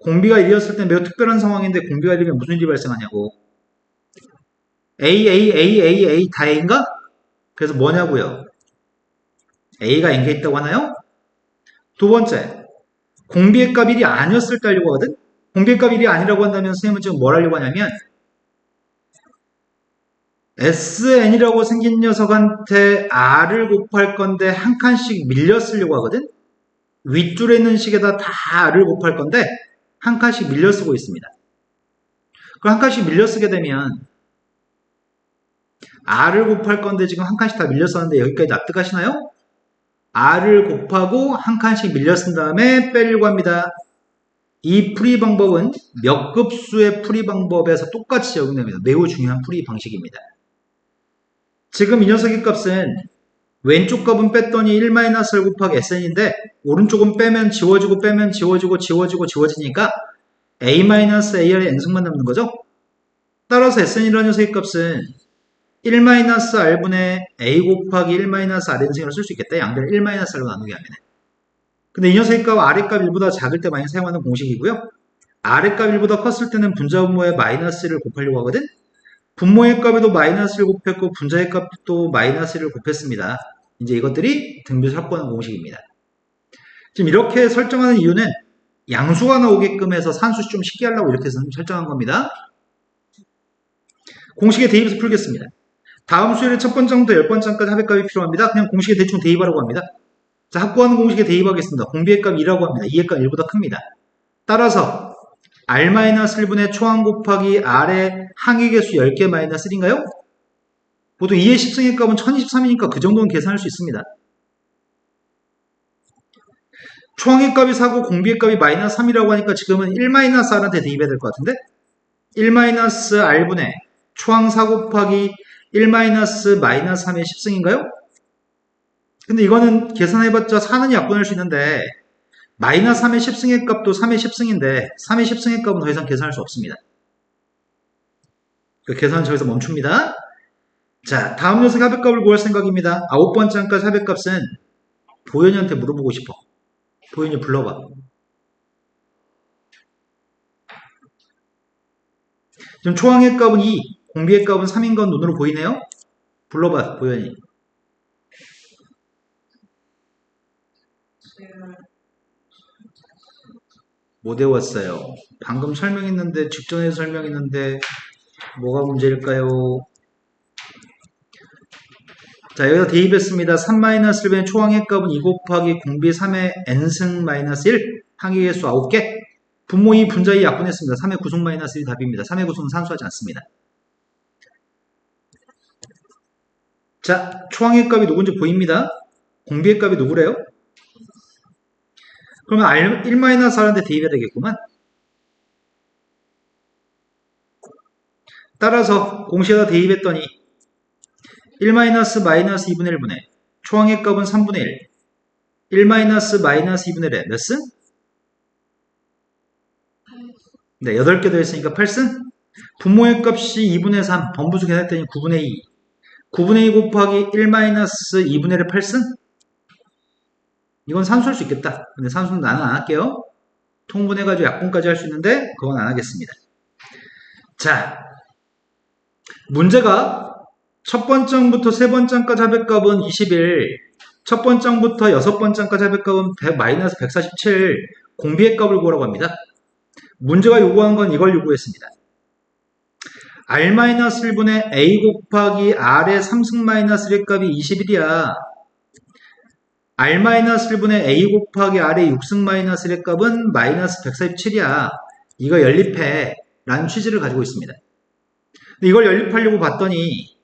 공비가 1이었을 때 매우 특별한 상황인데 공비가 1이면 무슨 일이 발생하냐고. A 다 A인가? 그래서 뭐냐고요? A가 N개 있다고 하나요? 두 번째, 공비의 값 1이 아니었을 때 하려고 하거든? 공비의 값 1이 아니라고 한다면 선생님은 지금 뭘 하려고 하냐면 SN이라고 생긴 녀석한테 R을 곱할 건데 한 칸씩 밀려 쓰려고 하거든? 윗줄에 있는 식에다 다 R을 곱할 건데 한 칸씩 밀려 쓰고 있습니다. 그럼 한 칸씩 밀려 쓰게 되면 R을 곱할 건데 지금 한 칸씩 다 밀려 썼는데 여기까지 납득하시나요? R을 곱하고 한 칸씩 밀려 쓴 다음에 빼려고 합니다. 이 풀이 방법은 몇 급수의 풀이 방법에서 똑같이 적용됩니다. 매우 중요한 풀이 방식입니다. 지금 이 녀석의 값은 왼쪽 값은 뺐더니 1-1 곱하기 SN인데 오른쪽은 빼면 지워지고 빼면 지워지고 지워지니까 A-AR의 n승만 남는 거죠. 따라서 SN이라는 녀석의 값은 1-R분의 A 곱하기 1-Rn승이라고 쓸 수 있겠다. 양변을 1-R로 나누게 하면. 근데 이 녀석의 값 아래 값 1보다 작을 때 많이 사용하는 공식이고요. 아래 값 1보다 컸을 때는 분자 분모에 마이너스를 곱하려고 하거든. 분모의 값에도 마이너스를 곱했고 분자의 값도 마이너스를 곱했습니다. 이제 이것들이 등비수열 확보하는 공식입니다. 지금 이렇게 설정하는 이유는 양수가 나오게끔 해서 산수 좀 쉽게 하려고 이렇게 설정한 겁니다. 공식에 대입해서 풀겠습니다. 다음 수열의 첫 번째부터 10번째까지 합의값이 필요합니다. 그냥 공식에 대충 대입하라고 합니다. 자, 확보하는 공식에 대입하겠습니다. 공비의 값 2라고 합니다. 2의 값 1보다 큽니다. 따라서 R-1분의 초항 곱하기 R의 항의 개수 10개 마이너스 1인가요? 보통 2의 10승의 값은 1023이니까 그 정도는 계산할 수 있습니다. 초항의 값이 4고 공비의 값이 마이너스 3이라고 하니까 지금은 1-R한테 대입해야 될 것 같은데 1-R분의 초항 4 곱하기 1-3의 10승인가요? 근데 이거는 계산해봤자 4는 약분할 수 있는데 마이너스 3의 10승의 값도 3의 10승인데 3의 10승의 값은 더 이상 계산할 수 없습니다. 그 계산은 저기서 멈춥니다. 자, 다음 녀석의 합의값을 구할 생각입니다. 9번째 한까지 합의값은 보현이한테 물어보고 싶어. 보현이 불러봐. 지금 초항의 값은 2, 공비의 값은 3인 건 눈으로 보이네요? 불러봐, 보현이. 못 외웠어요. 방금 설명했는데, 직전에 설명했는데, 뭐가 문제일까요? 자, 여기다 대입했습니다. 3-1의 초항의 값은 2 곱하기 공비 3의 n승 마이너스 1, 항의 개수 9개, 분모 2, 분자 2 약분했습니다. 3의 구승 마이너스 1이 답입니다. 3의 구승은 산수하지 않습니다. 자, 초항의 값이 누군지 보입니다. 공비의 값이 누구래요? 그러면 1-R한테 대입해야 되겠구만. 따라서 공식에다 대입했더니 1-2분의 1분의 초항의 값은 3분의 1 1-2분의 1에 몇 승? 네, 8개 더했으니까 8승? 분모의 값이 2분의 3 번부수 계산했더니 9분의 2 9분의 2 곱하기 1-2분의 1의 8승? 이건 산수할 수 있겠다. 근데 산수는 나는 안 할게요. 통분해가지고 약분까지 할 수 있는데 그건 안 하겠습니다. 자, 문제가 첫 번장부터 세 번장까지 합의값은 21, 첫 번장부터 여섯 번장까지 합의값은 마이너스 147, 공비의 값을 구하라고 합니다. 문제가 요구한 건 이걸 요구했습니다. R-1분의 A 곱하기 R의 3승 마이너스 1의 값이 21이야. R-1분의 A 곱하기 R의 6승 마이너스 1의 값은 마이너스 147이야. 이거 연립해. 라는 취지를 가지고 있습니다. 근데 이걸 연립하려고 봤더니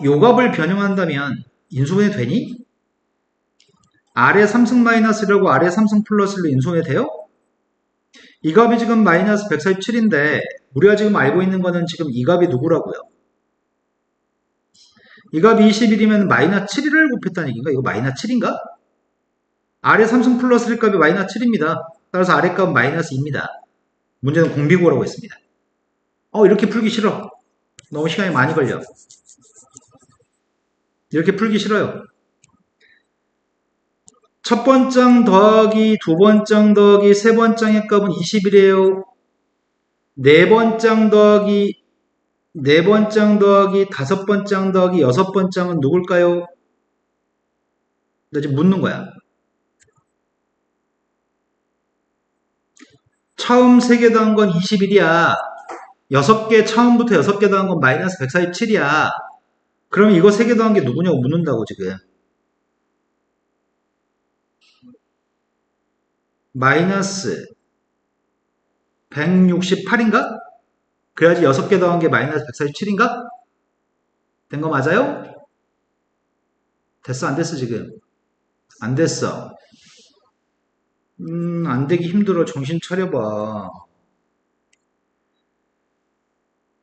요 값을 변형한다면 인수분해 되니? R의 3승 마이너스 1하고 R의 3승 플러스 1로 인수분해 돼요? 이 값이 지금 마이너스 147인데 우리가 지금 알고 있는 거는 지금 이 값이 누구라고요? 이 값이 21이면 마이너스 7을 곱했다는 얘기인가? 이거 마이너스 7인가? R의 3승 플러스 1 값이 마이너스 7입니다. 따라서 R의 값은 마이너스 2입니다. 문제는 공비고라고 했습니다. 이렇게 풀기 싫어. 너무 시간이 많이 걸려. 이렇게 풀기 싫어요. 첫 번장 더하기 두 번장 더하기 세 번장의 값은 20이래요. 네 번장 더하기 다섯 번장 더하기 여섯 번장은 누굴까요? 나 지금 묻는 거야. 처음 3개 더한 건 21이야. 6개, 처음부터 6개 더한 건 마이너스 147이야. 그럼 이거 3개 더한 게 누구냐고 묻는다고 지금. 마이너스 168인가? 그래야지 6개 더한 게 마이너스 147인가? 된 거 맞아요? 됐어? 안 됐어 지금? 안 됐어. 안 되기 힘들어. 정신 차려봐.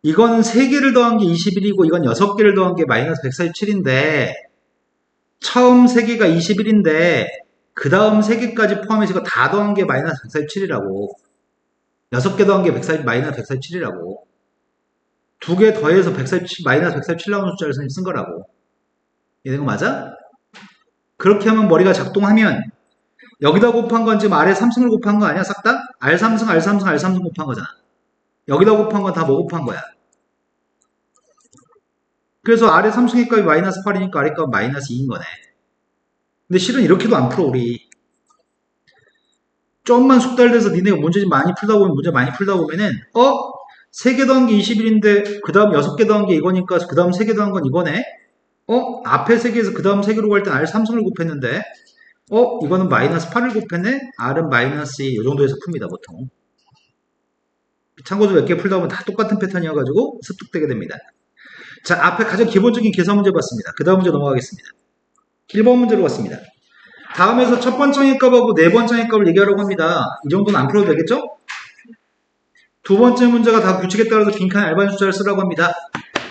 이건 3개를 더한 게 21이고 이건 6개를 더한 게 마이너스 147인데 처음 3개가 21인데 그 다음 3개까지 포함해서 이거 다 더한 게 마이너스 147이라고. 6개 더한 게 마이너스 147이라고. 2개 더해서 마이너스 147 나오는 숫자를 쓴 거라고. 이해된 거 맞아? 그렇게 하면 머리가 작동하면 여기다 곱한 건 지금 R에 3승을 곱한 거 아니야? 싹 다? R3승, R3승, R3승 곱한 거잖아. 여기다 곱한 건 다 뭐 곱한 거야? 그래서 R의 3승의 값이 마이너스 8이니까 R의 값은 마이너스 2인 거네. 근데 실은 이렇게도 안 풀어 우리. 좀만 숙달돼서 니네가 문제 많이 풀다 보면은 3개 더한 게 21인데 그 다음 6개 더한 게 이거니까 그 다음 3개 더한 건 이거네. 앞에 3개에서 그 다음 3개로 갈 땐 R 3승을 곱했는데 이거는 마이너스 8을 곱했네. R은 마이너스 2 이 정도에서 풉니다 보통. 참고도 몇 개 풀다 보면 다 똑같은 패턴이어가지고 습득되게 됩니다. 자, 앞에 가장 기본적인 계산 문제 봤습니다. 그 다음 문제 넘어가겠습니다. 1번 문제로 갔습니다. 다음에서 첫 번째 값하고 네 번째 값을 얘기하려고 합니다. 이 정도는 안 풀어도 되겠죠? 두 번째 문제가 다 규칙에 따라서 빈칸에 알맞은 숫자를 쓰라고 합니다.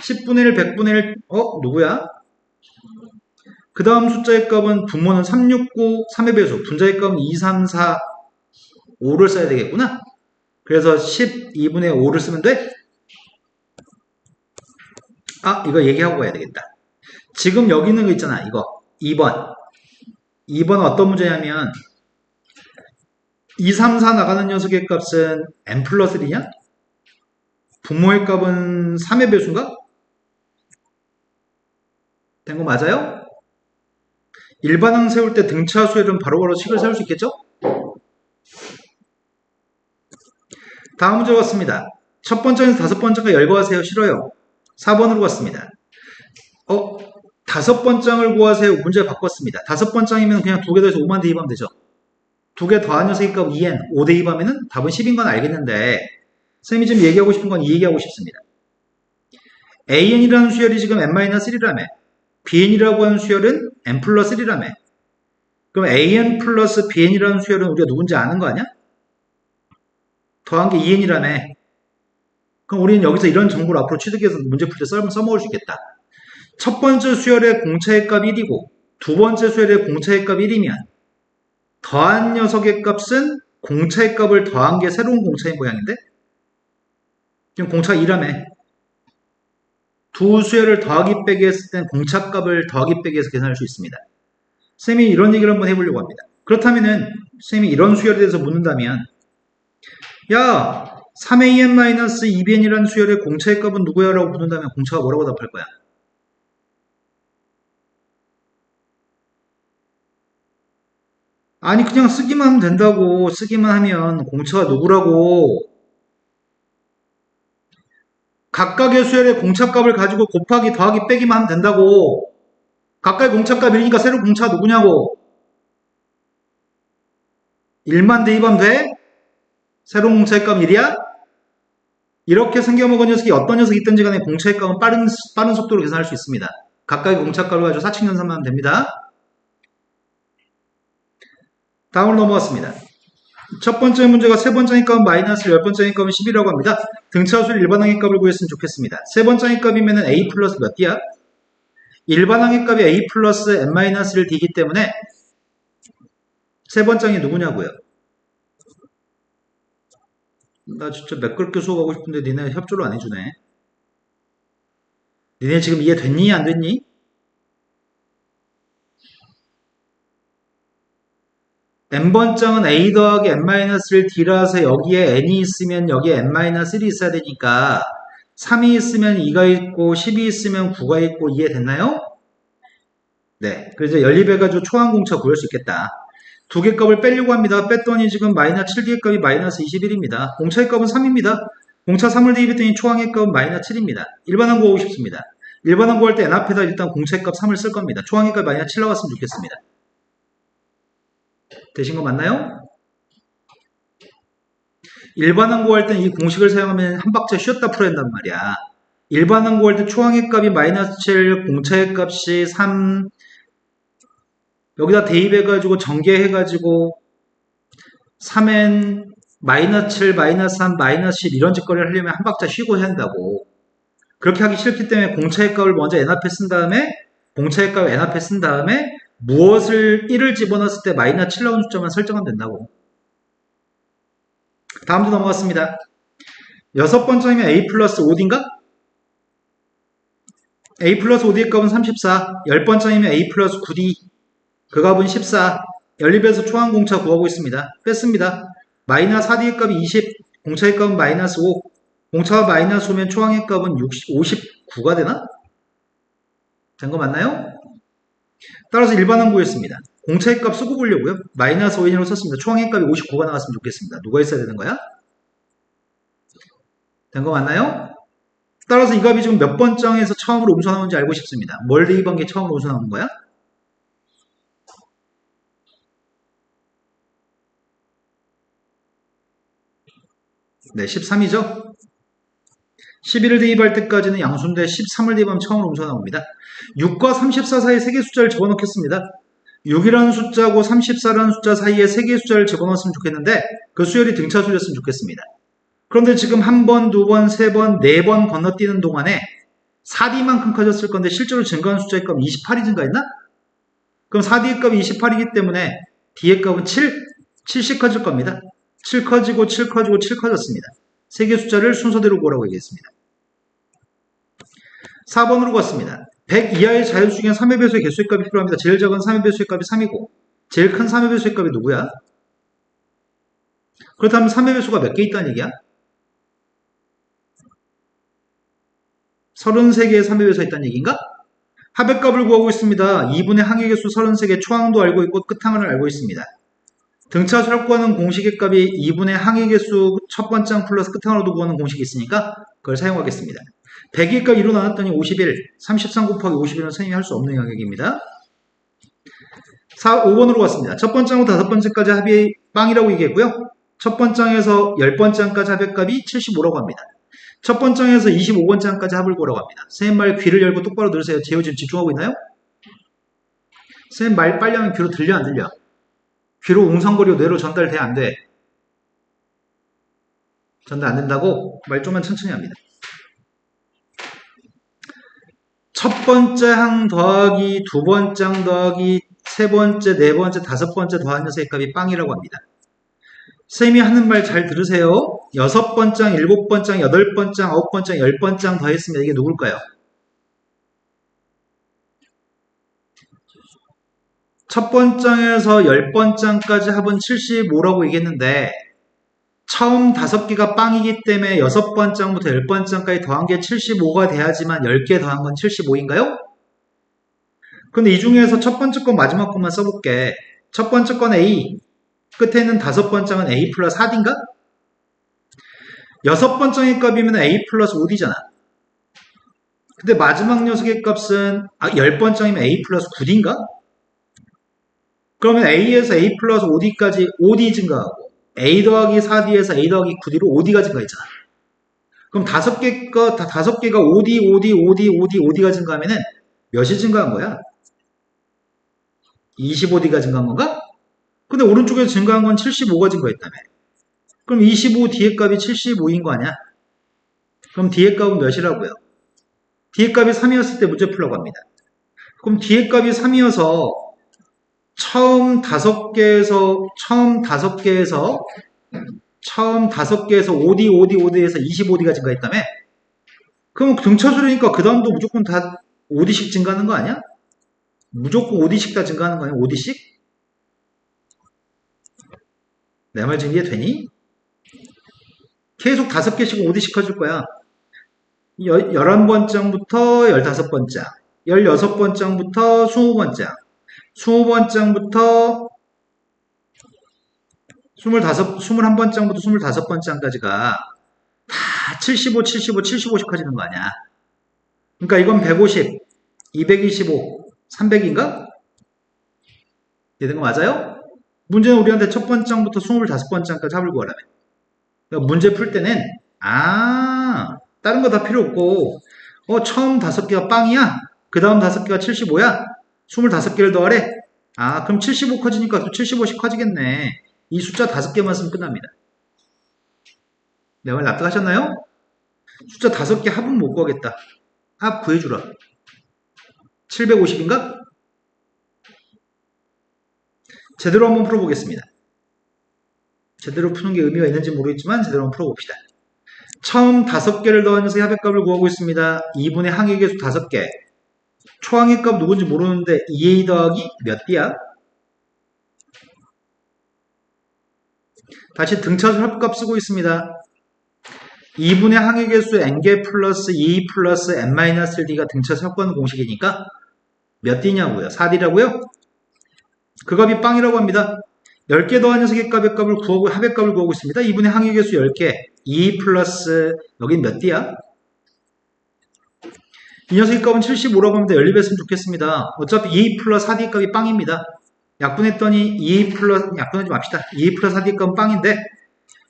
10분의 1, 100분의 1, 누구야? 그 다음 숫자의 값은 분모는 369, 3의 배수, 분자의 값은 2, 3, 4, 5를 써야 되겠구나. 그래서 12분의 5를 쓰면 돼? 이거 얘기하고 가야 되겠다. 지금 여기 있는 거 있잖아. 이거 2번. 2번은 어떤 문제냐면 2, 3, 4 나가는 녀석의 값은 n 플러스 1이냐? 분모의 값은 3의 배수인가? 된 거 맞아요? 일반항 세울 때 등차 수열은 바로바로 식을 세울 수 있겠죠? 다음 문제 왔습니다. 첫 번째는 다섯 번째가 열거하세요. 싫어요. 4번으로 갔습니다. 다섯 번장을 구하세요. 문제 바꿨습니다. 다섯 번장이면 그냥 두 개 더해서 5만 대입하면 되죠. 두 개 더한 녀석의 값 2n, 5 대입하면 답은 10인 건 알겠는데 선생님이 지금 얘기하고 싶은 건 이 얘기하고 싶습니다. an이라는 수열이 지금 n-1이라며 bn이라고 하는 수열은 n 플러스 1이라며 그럼 an 플러스 bn이라는 수열은 우리가 누군지 아는 거 아니야? 더한 게 2n이라며 그럼 우리는 여기서 이런 정보를 앞으로 취득해서 문제 풀 때 써먹을 수 있겠다. 첫 번째 수열의 공차의 값 1이고 두 번째 수열의 공차의 값 1이면 더한 녀석의 값은 공차의 값을 더한 게 새로운 공차인 모양인데 지금 공차가 2라며 두 수열을 더하기 빼기 했을 땐 공차 값을 더하기 빼기 해서 계산할 수 있습니다. 쌤이 이런 얘기를 한번 해보려고 합니다. 그렇다면은 쌤이 이런 수열에 대해서 묻는다면 야 3an-2bn이라는 수열의 공차의 값은 누구야? 라고 묻는다면 공차가 뭐라고 답할 거야? 아니 그냥 쓰기만 하면 된다고. 쓰기만 하면 공차가 누구라고. 각각의 수열의 공차값을 가지고 곱하기 더하기 빼기만 하면 된다고. 각각의 공차값 1이니까 세로 공차가 누구냐고. 1만 대입하면 돼? 세로 공차의 값 1이야? 이렇게 생겨먹은 녀석이 어떤 녀석이 있든지 간에 공차의 값은 빠른 속도로 계산할 수 있습니다. 각각의 공차값을 가지고 사칙연산만 하면 됩니다. 다음으로 넘어갔습니다. 첫 번째 문제가 세 번째 값은 마이너스, 열 번째 값은 10이라고 합니다. 등차수를 일반항의 값을 구했으면 좋겠습니다. 세 번째 값이면 a 플러스 몇 D야? 일반항의 값이 a 플러스 n-1을 D이기 때문에 세 번째이 누구냐고요? 나 진짜 매끄럽게 수업하고 싶은데 니네 협조를 안 해주네. 니네 지금 이해됐니? 안 됐니? n번장은 a 더하기 n-1을 D라서 여기에 n이 있으면 여기에 n-1이 있어야 되니까 3이 있으면 2가 있고 10이 있으면 9가 있고 이해됐나요? 네. 그래서 연립해가지고 초항공차 구할 수 있겠다. 두 개 값을 빼려고 합니다. 뺐더니 지금 마이너스 7개의 값이 마이너스 21입니다. 공차의 값은 3입니다. 공차 3을 대입했더니 초항의 값은 마이너스 7입니다. 일반항 구하고 싶습니다. 일반항 구할 때 n 앞에다 일단 공차의 값 3을 쓸 겁니다. 초항의 값 마이너스 7 나왔으면 좋겠습니다. 되신 거 맞나요? 일반항 구할 땐 이 공식을 사용하면 한 박자 쉬었다 풀어야 한단 말이야. 일반항 구할 때 초항의 값이 마이너스 7, 공차의 값이 3, 여기다 대입해가지고 전개해가지고 3n 마이너스 7, 마이너스 3, 마이너스 10 이런 짓거리를 하려면 한 박자 쉬고 해야 한다고. 그렇게 하기 싫기 때문에 공차의 값을 먼저 n 앞에 쓴 다음에 공차의 값을 n 앞에 쓴 다음에 무엇을 1을 집어넣었을 때 마이너스 7 나오는 숫자만 설정하면 된다고. 다음도 넘어갔습니다. 여섯 번째이면 a 플러스 5D인가? a 플러스 5D의 값은 34. 열 번째이면 a 플러스 9D. 그 값은 14. 연립에서 초항공차 구하고 있습니다. 뺐습니다. 마이너스 4D의 값이 20. 공차의 값은 마이너스 5. 공차가 마이너스 5면 초항의 값은 59가 되나? 된 거 맞나요? 따라서 일반항 구했습니다. 공차의 값 쓰고 보려고요. 마이너스 5인으로 썼습니다. 초항의 값이 59가 나왔으면 좋겠습니다. 누가 있어야 되는 거야? 된 거 맞나요? 따라서 이 값이 지금 몇 번장에서 처음으로 음수 나오는지 알고 싶습니다. 뭘 대입한 게 처음으로 음수 나오는 거야? 네, 13이죠? 11을 대입할 때까지는 양수인데 13을 대입하면 처음으로 음수가 나옵니다. 6과 34 사이에 3개의 숫자를 집어넣겠습니다. 6이라는 숫자고 34라는 숫자 사이에 3개의 숫자를 집어넣었으면 좋겠는데 그 수열이 등차수였으면 좋겠습니다. 그런데 지금 한 번, 두 번, 세 번, 네 번 건너뛰는 동안에 4D만큼 커졌을 건데 실제로 증가한 숫자의 값은 28이 증가했나? 그럼 4D의 값이 28이기 때문에 D의 값은 7씩 커질 겁니다. 7 커지고 7 커지고 7 커졌습니다. 세 개 숫자를 순서대로 구하라고 얘기했습니다. 4번으로 갔습니다. 100 이하의 자연수 중에 3의 배수의 개수의 값이 필요합니다. 제일 작은 3의 배수의 값이 3이고 제일 큰 3의 배수의 값이 누구야? 그렇다면 3의 배수가 몇 개 있다는 얘기야? 33개의 3의 배수가 있다는 얘기인가? 합의값을 구하고 있습니다. 2분의 항의 개수 33개 초항도 알고 있고 끝항을 알고 있습니다. 등차수를 구하는 공식의 값이 2분의 항의 개수 첫 번째 항 플러스 끝항으로도 구하는 공식이 있으니까 그걸 사용하겠습니다. 100의 값 2로 나눴더니 51, 33 곱하기 51은 선생님이 할 수 없는 영역입니다. 5번으로 갔습니다. 첫 번째 항부터 다섯 번째까지 합의 빵이라고 얘기했고요. 첫 번째 항에서 10번째 항까지 합의값이 75라고 합니다. 첫 번째 항에서 25번째 항까지 합을 구하라고 합니다. 선생님 말 귀를 열고 똑바로 들으세요. 재호 지금 집중하고 있나요? 선생님 말 빨리 하면 귀로 들려 안 들려? 귀로 웅성거리고 뇌로 전달돼 안 돼? 전달 안 된다고? 말 좀만 천천히 합니다. 첫 번째 항 더하기 두 번째 항 더하기 세 번째, 네 번째, 다섯 번째 더한 녀석의 값이 빵이라고 합니다. 선생님이 하는 말 잘 들으세요. 여섯 번째 항, 일곱 번째 항, 여덟 번째 항, 아홉 번째 항, 열 번째 항 더했습니다. 이게 누굴까요? 첫 번장에서 10번장까지 합은 75라고 얘기했는데 처음 5개가 빵이기 때문에 6번장부터 10번장까지 더한 게 75가 돼야지만 10개 더한 건 75인가요? 근데 이 중에서 첫 번째 거 마지막 것만 써볼게. 첫 번째 건 A, 끝에 있는 다섯 번째는 A 플러스 4D인가? 여섯 번째의 값이면 A 플러스 5D잖아. 근데 마지막 녀석의 값은 열 번째이면 A 플러스 9D인가? 그러면 A에서 A 플러스 5D까지 5D 증가하고 A 더하기 4D에서 A 더하기 9D로 5D가 증가했잖아. 그럼 다섯 개가 5D, 5D, 5D, 5D, 5D가 증가하면은 몇이 증가한 거야? 25D가 증가한 건가? 근데 오른쪽에서 증가한 건 75가 증가했다며. 그럼 25 D의 값이 75인 거 아니야? 그럼 D의 값은 몇이라고요? D의 값이 3이었을 때 문제 풀라고 합니다. 그럼 D의 값이 3이어서 처음 다섯 개에서 5D, 5D, 5D에서 25D가 증가했다며? 그럼 등차수로니까 그 다음도 무조건 다 5D씩 증가하는 거 아니야? 무조건 5D씩 다 증가하는 거 아니야? 5D씩? 내 말 지금 이해되니? 계속 5개씩 5D씩 커질 거야. 11번장부터 15번장, 16번장부터 20번장, 20번장부터 21번장부터 25번장까지가 다 75, 75, 75씩 커지는 거 아니야. 그러니까 이건 150, 225, 300인가? 되는 거 맞아요? 문제는 우리한테 첫 번장부터 25번장까지 합을 구하라며. 그러니까 문제 풀 때는 다른 거 다 필요 없고 처음 5개가 빵이야? 그 다음 5개가 75야? 25개를 더하래? 그럼 75 커지니까 또 75씩 커지겠네. 이 숫자 5개만 쓰면 끝납니다. 내 말 납득하셨나요? 숫자 5개 합은 못 구하겠다. 합 구해주라. 750인가? 제대로 한번 풀어보겠습니다. 제대로 푸는 게 의미가 있는지 모르겠지만 제대로 한번 풀어봅시다. 처음 5개를 더한 녀석의 합의값을 구하고 있습니다. 2분의 항의계수 5개. 초항의값 누군지 모르는데 2a 더하기 몇 D야? 다시 등차수 합값 쓰고 있습니다. 2분의 항의계수 n개 플러스 2 플러스 n-1D가 등차수 합관 공식이니까 몇 D냐고요? 4D라고요? 그 값이 빵이라고 합니다. 10개 더한 녀석의 합의값을 구하고 있습니다. 2분의 항의계수 10개 2 플러스 여긴 몇 D야? 이 녀석의 값은 75라고 합니다. 연립했으면 좋겠습니다. 어차피 2 플러스 4D 값이 빵입니다. 약분했더니 약분하지 맙시다. 2 플러스 4D 값은 빵인데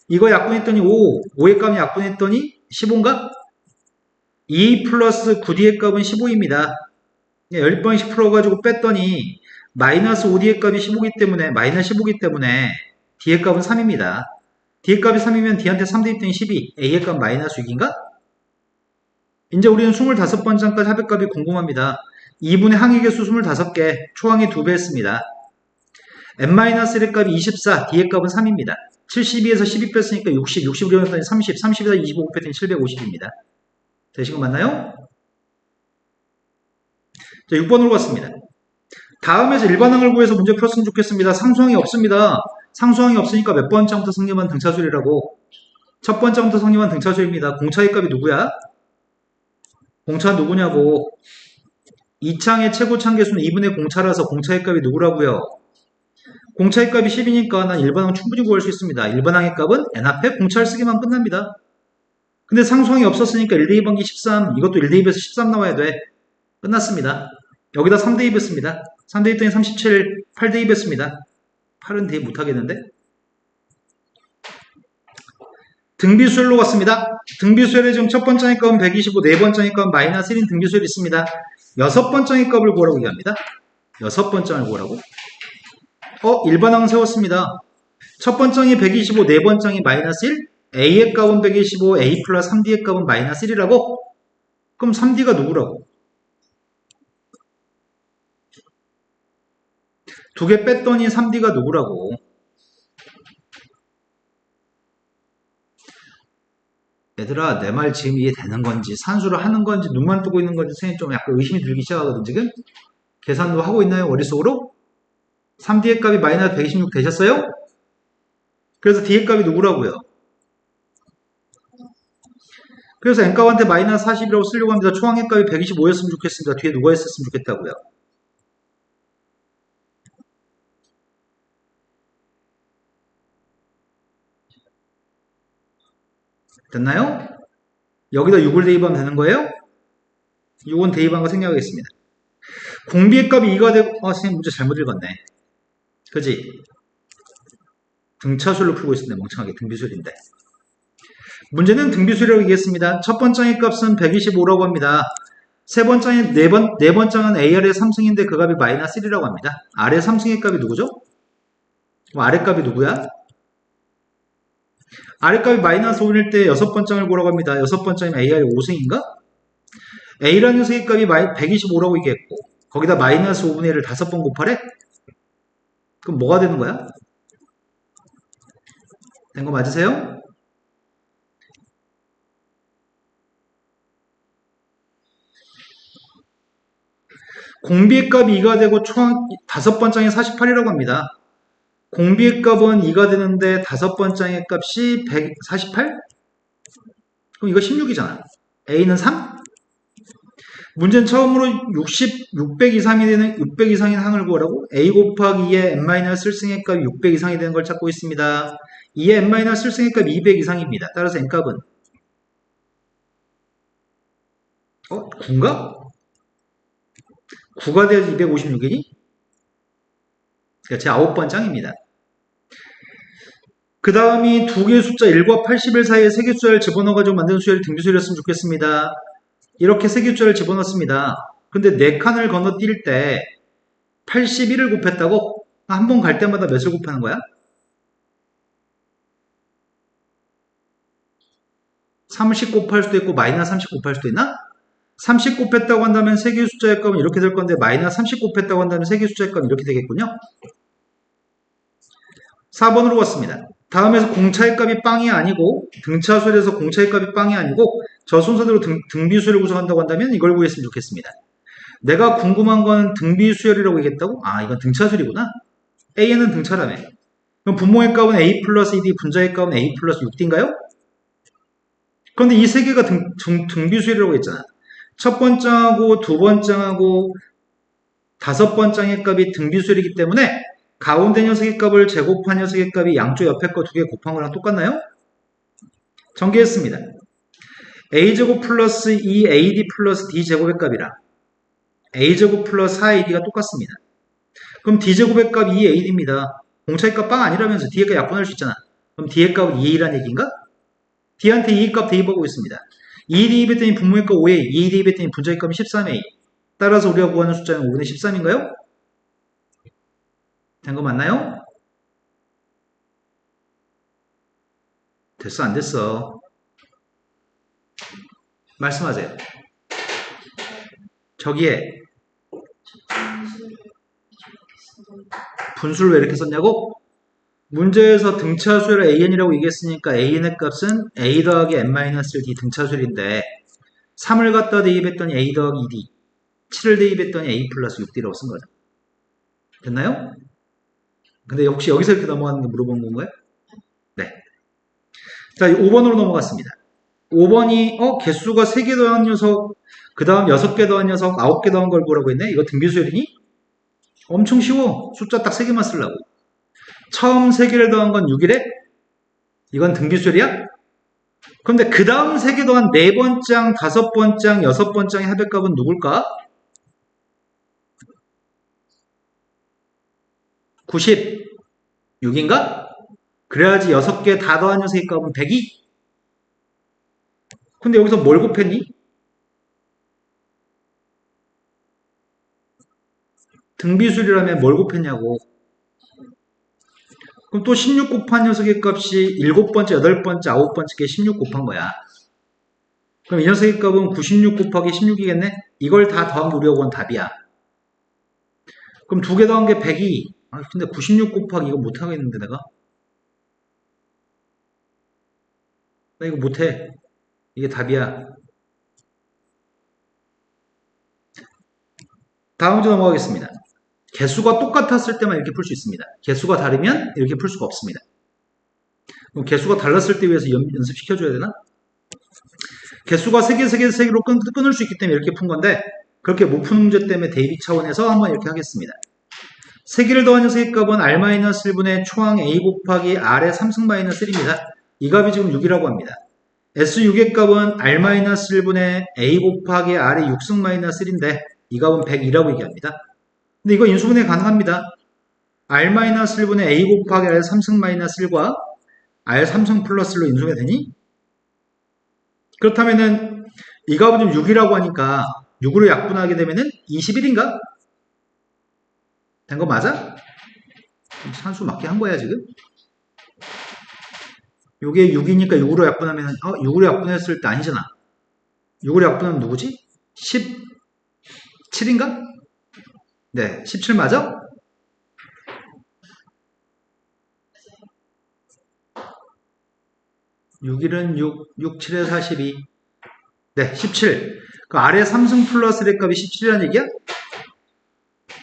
이거 약분했더니 5의 값은 약분했더니 15인가? 2 플러스 9D의 값은 15입니다. 10번씩 풀어가지고 뺐더니 마이너스 5D의 값이 15이기 때문에 마이너스 15이기 때문에 D의 값은 3입니다. D의 값이 3이면 D한테 3 대입되니 12, A의 값 마이너스 6인가? 이제 우리는 25번장까지 합의값이 궁금합니다. 2분의 항의계수 25개, 초항의 2배 했습니다. n-1의 값이 24, D의 값은 3입니다. 72에서 12 뺐으니까 60, 60으로 했더니 30, 30에서 25 뺐더니 750입니다. 되신 거 맞나요? 자, 6번으로 갔습니다. 다음에서 일반항을 구해서 문제 풀었으면 좋겠습니다. 상수항이 없습니다. 상수항이 없으니까 몇 번째부터 성립한 등차수열이라고? 첫 번째부터 성립한 등차수열입니다. 공차의 값이 누구야? 공차 누구냐고? 2창의 최고창 개수는 2분의 공차라서 공차의 값이 누구라고요? 공차의 값이 10이니까 난 일반항 충분히 구할 수 있습니다. 일반항의 값은 n 앞에 공차를 쓰기만 끝납니다. 근데 상수항이 없었으니까 1 대입한 게 13, 이것도 1 대입해서 13 나와야 돼. 끝났습니다. 여기다 3 대입했습니다. 3 대입했더니 37, 8 대입했습니다. 8은 대입 못하겠는데? 등비수열로 갔습니다. 등비수열의 지금 첫 번째 값은 125, 네 번째 값은 마이너스 1인 등비수열이 있습니다. 여섯 번째 값을 구하라고 얘기합니다. 여섯 번째를 구하라고? 일반항 세웠습니다. 첫 번째이 125, 네 번째이 마이너스 1? A의 값은 125, A 플러스 3D의 값은 마이너스 1이라고? 그럼 3D가 누구라고? 두 개 뺐더니 3D가 누구라고? 얘들아, 내 말 지금 이해되는 건지, 산수를 하는 건지, 눈만 뜨고 있는 건지, 선생님 좀 약간 의심이 들기 시작하거든, 지금? 계산도 하고 있나요, 머릿속으로? 3D의 값이 마이너스 126 되셨어요? 그래서 D의 값이 누구라고요? 그래서 N값한테 마이너스 40이라고 쓰려고 합니다. 초항의 값이 125였으면 좋겠습니다. 뒤에 누가 있었으면 좋겠다고요? 됐나요? 여기다 6을 대입하면 되는 거예요? 6은 대입한 거 생략하겠습니다. 공비의 값이 2가 되고, 선생님 문제 잘못 읽었네. 그지? 등차수를 풀고 있었네, 멍청하게. 등비수열인데. 문제는 등비수열이라고 얘기했습니다. 첫 번장의 값은 125라고 합니다. 네 번장은 AR의 3승인데 그 값이 마이너스 1이라고 합니다. 아래 3승의 값이 누구죠? 아래 값이 누구야? 아래 값이 마이너스 5일 때 여섯 번장을 구하라고 합니다. 여섯 번장이면 AR이 5승인가? A라는 녀석의 값이 125라고 얘기했고 거기다 마이너스 5분의 1을 5번 곱하래? 그럼 뭐가 되는 거야? 된 거 맞으세요? 공비의 값이 2가 되고 총 5번장이 48이라고 합니다. 공비의 값은 2가 되는데 5번장의 값이 148? 그럼 이거 16이잖아. A는 3? 문제는 처음으로 600 이상이 되는 600 이상인 항을 구하라고 A 곱하기 2의 n-1승의 값이 600 이상이 되는 걸 찾고 있습니다. 2의 n-1승의 값이 200 이상입니다. 따라서 n값은 9인가? 9가 돼야지 256이니? 그러니까 제 9번장입니다. 그 다음이 두 개의 숫자 1과 81 사이에 세 개 숫자를 집어넣어가지고 만든 수열이 등비수열이었으면 좋겠습니다. 이렇게 세 개 숫자를 집어넣습니다. 근데 네 칸을 건너뛸 때 81을 곱했다고? 한 번 갈 때마다 몇을 곱하는 거야? 30 곱할 수도 있고 마이너스 30 곱할 수도 있나? 30 곱했다고 한다면 세 개의 숫자의 값은 이렇게 될 건데 마이너스 30 곱했다고 한다면 세 개의 숫자의 값은 이렇게 되겠군요. 4번으로 왔습니다. 다음에서 공차의 값이 빵이 아니고 등차수열에서 공차의 값이 빵이 아니고 저 순서대로 등비수열을 구성한다고 한다면 이걸 구했으면 좋겠습니다. 내가 궁금한 건 등비수열이라고 얘기했다고? 이건 등차수열이구나. A는 등차라며. 그럼 분모의 값은 A 플러스 2D, 분자의 값은 A 플러스 6D인가요? 그런데 이 세 개가 등비수열이라고 했잖아. 첫 번장하고 두 번장하고 다섯 번장의 값이 등비수열이기 때문에 가운데 녀석의 값을 제곱한 녀석의 값이 양쪽 옆에 거 두 개 곱한 거랑 똑같나요? 전개했습니다. a제곱 플러스 2ad 플러스 d제곱의 값이랑 a제곱 플러스 4ad가 똑같습니다. 그럼 d제곱의 값 2ad입니다. 공차의 값 빵 아니라면서 d의 값 약분할 수 있잖아. 그럼 d의 값은 2a라는 얘기인가? d한테 2의 값 대입하고 있습니다. 2 대입했더니 분모의 값 5a, 2 대입했더니 분자의 값이 13a. 따라서 우리가 구하는 숫자는 5분의 13인가요? 된 거 맞나요? 됐어, 안 됐어? 말씀하세요. 저기에 분수를 왜 이렇게 썼냐고? 문제에서 등차수열 an이라고 얘기했으니까 an의 값은 a 더하기 n-1d 등차수열인데 3을 갖다 대입했더니 a 더하기 2d 7을 대입했더니 a 플러스 6d라고 쓴 거죠. 됐나요? 근데 혹시 여기서 이렇게 넘어가는 거 물어본 건가요? 네. 자, 5번으로 넘어갔습니다. 5번이 개수가 3개 더한 녀석, 그 다음 6개 더한 녀석, 9개 더한 걸 보라고 했네. 이거 등비수열이니? 엄청 쉬워. 숫자 딱 3개만 쓰려고. 처음 3개를 더한 건 6이래? 이건 등비수열이야? 그런데 그 다음 3개 더한 4번장, 5번장, 6번장의 합의값은 누굴까? 96인가? 그래야지 6개 다 더한 녀석의 값은 102? 근데 여기서 뭘 곱했니? 등비수열이라면 뭘 곱했냐고. 그럼 또 16 곱한 녀석의 값이 7번째, 8번째, 9번째께 16 곱한 거야. 그럼 이 녀석의 값은 96 곱하기 16이겠네? 이걸 다 더한 게 우리가 원 답이야. 그럼 두 개 더한 게 102. 근데 96 곱하기 이거 못하겠는데 내가? 나 이거 못해. 이게 답이야. 다음 문제 넘어가겠습니다. 개수가 똑같았을 때만 이렇게 풀 수 있습니다. 개수가 다르면 이렇게 풀 수가 없습니다. 그럼 개수가 달랐을 때 위해서 연습시켜줘야 되나? 개수가 3개로 끊을 수 있기 때문에 이렇게 푼 건데 그렇게 못 푸는 문제 때문에 대비 차원에서 한번 이렇게 하겠습니다. 3개를 더한 녀석의 값은 r-1분의 초항 a 곱하기 r의 3승 마이너스 1입니다. 이 값이 지금 6이라고 합니다. S6의 값은 R-1분의 A 곱하기 R의 6승-1인데 이 값은 100이라고 얘기합니다. 근데 이거 인수분해 가능합니다. R-1분의 A 곱하기 R 3승-1과 R 3승 플러스 1로 인수분해 되니? 그렇다면은 이 값은 좀 6이라고 하니까 6으로 약분하게 되면은 21인가? 된 거 맞아? 산수 맞게 한 거야 지금? 요게 6이니까 6으로 약분하면 6으로 약분했을 때 아니잖아. 6으로 약분하면 누구지? 17인가? 네, 17 맞아? 육 1은 6, 6, 7에 42. 네, 17. 그 아래 3승 플러스 1의 값이 17이라는 얘기야?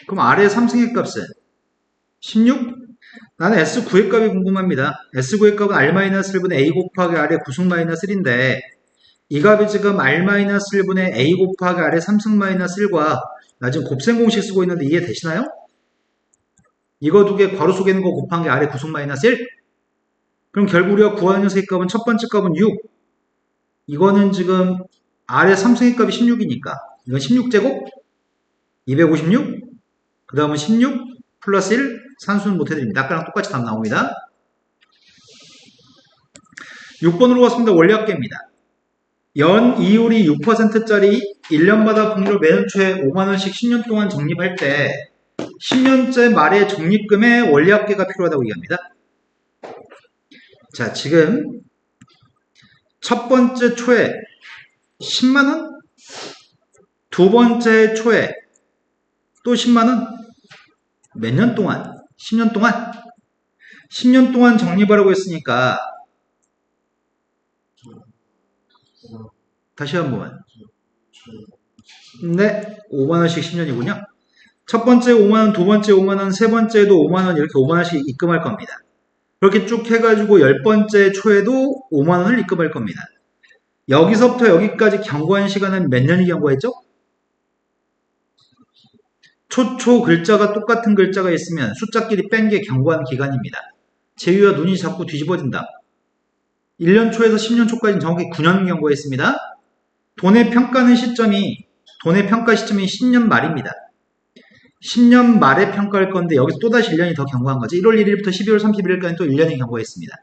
그럼 아래 3승의 값은 16? 나는 S9의 값이 궁금합니다. S9의 값은 R-1분의 A 곱하기 R의 9승-1인데 이 값이 지금 R-1분의 A 곱하기 R의 3승-1과 나 지금 곱셈 공식 쓰고 있는데 이해되시나요? 이거 두 개 괄호 속에 있는 거 곱한 게 R의 9승-1? 그럼 결국 우리가 구하는 녀석의 값은 첫 번째 값은 6. 이거는 지금 R의 3승의 값이 16이니까 이건 16제곱 256. 그 다음은 16 플러스 1 산수는 못해드립니다. 아까랑 똑같이 답 나옵니다. 6번으로 갔습니다. 원리합계입니다. 연 이율이 6%짜리 1년마다 복리로 매년 초에 5만원씩 10년 동안 적립할 때 10년째 말에 적립금의 원리합계가 필요하다고 얘기합니다. 자, 지금 첫 번째 초에 10만원, 두 번째 초에 또 10만원, 몇 년 동안? 10년 동안? 10년 동안 적립하라고 했으니까 다시 한번. 네, 5만원씩 10년이군요. 첫 번째 5만원, 두 번째 5만원, 세 번째도 5만원 이렇게 5만원씩 입금할 겁니다. 그렇게 쭉 해가지고 10번째 초에도 5만원을 입금할 겁니다. 여기서부터 여기까지 경고한 시간은 몇 년이 경고했죠? 초 글자가 똑같은 글자가 있으면 숫자끼리 뺀 게 경고한 기간입니다. 제위와 눈이 자꾸 뒤집어진다. 1년 초에서 10년 초까지는 정확히 9년 경고했습니다. 돈의 평가 시점이 10년 말입니다. 10년 말에 평가할 건데 여기서 또다시 1년이 더 경고한 거지. 1월 1일부터 12월 31일까지 또 1년이 경고했습니다.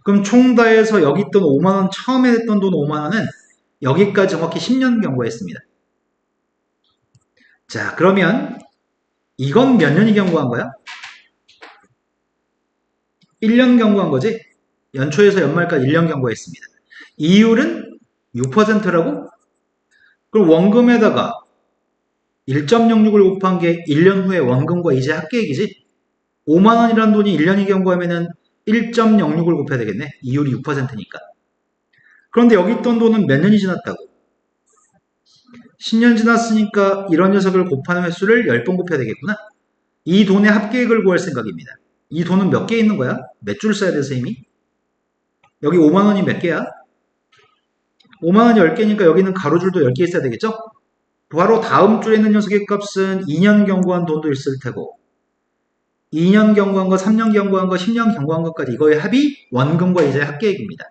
그럼 총 다해서 여기 있던 5만원, 처음에 했던 돈 5만원은 여기까지 정확히 10년 경고했습니다. 자, 그러면 이건 몇 년이 경고한 거야? 1년 경고한 거지? 연초에서 연말까지 1년 경고했습니다. 이율은 6%라고? 그럼 원금에다가 1.06을 곱한 게 1년 후에 원금과 이자 합계액이지? 5만원이라는 돈이 1년이 경고하면은 1.06을 곱해야 되겠네. 이율이 6%니까. 그런데 여기 있던 돈은 몇 년이 지났다고? 10년 지났으니까 이런 녀석을 곱하는 횟수를 10번 곱해야 되겠구나. 이 돈의 합계액을 구할 생각입니다. 이 돈은 몇 개 있는 거야? 몇 줄 써야 돼, 선생님이? 여기 5만원이 몇 개야? 5만원이 10개니까 여기는 가로줄도 10개 있어야 되겠죠? 바로 다음 줄에 있는 녀석의 값은 2년 경고한 돈도 있을 테고 2년 경고한 거, 3년 경고한 거, 10년 경고한 것까지 이거의 합이 원금과 이자의 합계액입니다.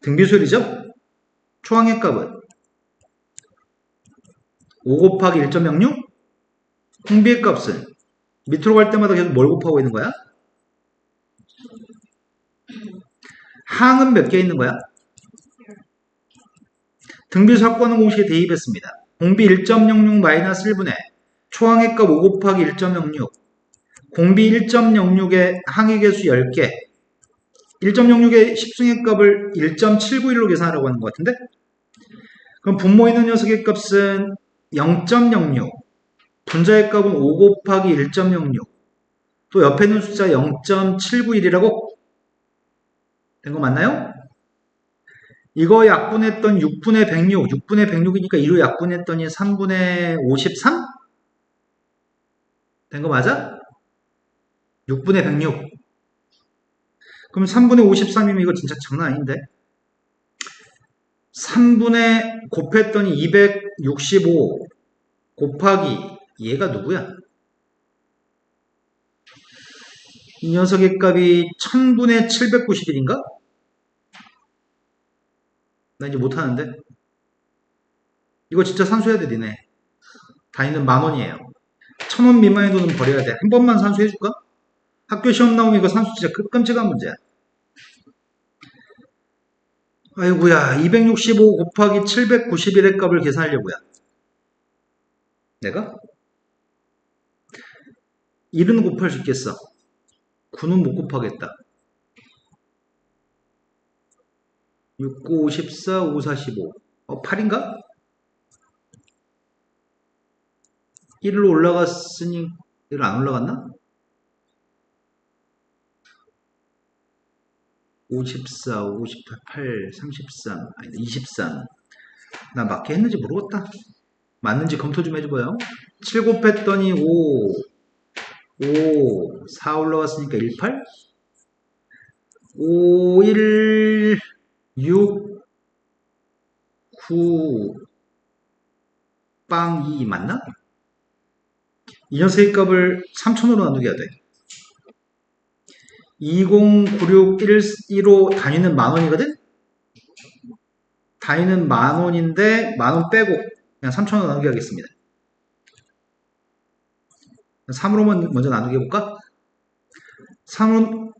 등비수열이죠? 초항의 값은 5 곱하기 1.06? 홍비의 값은 밑으로 갈 때마다 계속 뭘 곱하고 있는 거야? 항은 몇 개 있는 거야? 등비수 확보하는 공식에 대입했습니다. 공비 1.06 마이너스 1분의 초항의 값 5 곱하기 1.06 공비 1.06의 항의 개수 10개 1.06의 10승의 값을 1.791로 계산하라고 하는 것 같은데 그럼 분모 있는 녀석의 값은 0.06 분자의 값은 5 곱하기 1.06 또 옆에 있는 숫자 0.791이라고 된 거 맞나요? 이거 약분했던 6분의 106 6분의 106이니까 2로 약분했더니 3분의 53? 된 거 맞아? 6분의 106 그럼 3분의 53이면 이거 진짜 장난 아닌데 3분의 곱했더니 265 곱하기 얘가 누구야? 이 녀석의 값이 1000분의 791인가? 나 이제 못하는데. 이거 진짜 산수해야 돼, 니네. 단위는 10,000원이에요. 1,000원 미만의 돈은 버려야 돼. 한 번만 산수해줄까? 학교 시험 나오면 이거 산수 진짜 끔찍한 문제야. 아이고야, 265 곱하기 791의 값을 계산하려고요. 내가? 1은 곱할 수 있겠어. 9는 못 곱하겠다. 6, 9, 54, 5, 45. 8인가? 1로 올라갔으니, 1로 안 올라갔나? 54, 58, 33, 아니 23. 나 맞게 했는지 모르겠다. 맞는지 검토 좀 해줘봐요. 7 곱했더니 5, 4 올라갔으니까 18? 5, 1, 6, 9, 빵 2 맞나? 이 녀석의 값을 3,000으로 나누게 해야 돼. 209615 단위는 10,000원이거든? 단위는 10,000원인데 10,000원 빼고 그냥 3,000원 나누게 하겠습니다. 3으로 먼저 나누게 해볼까? 3은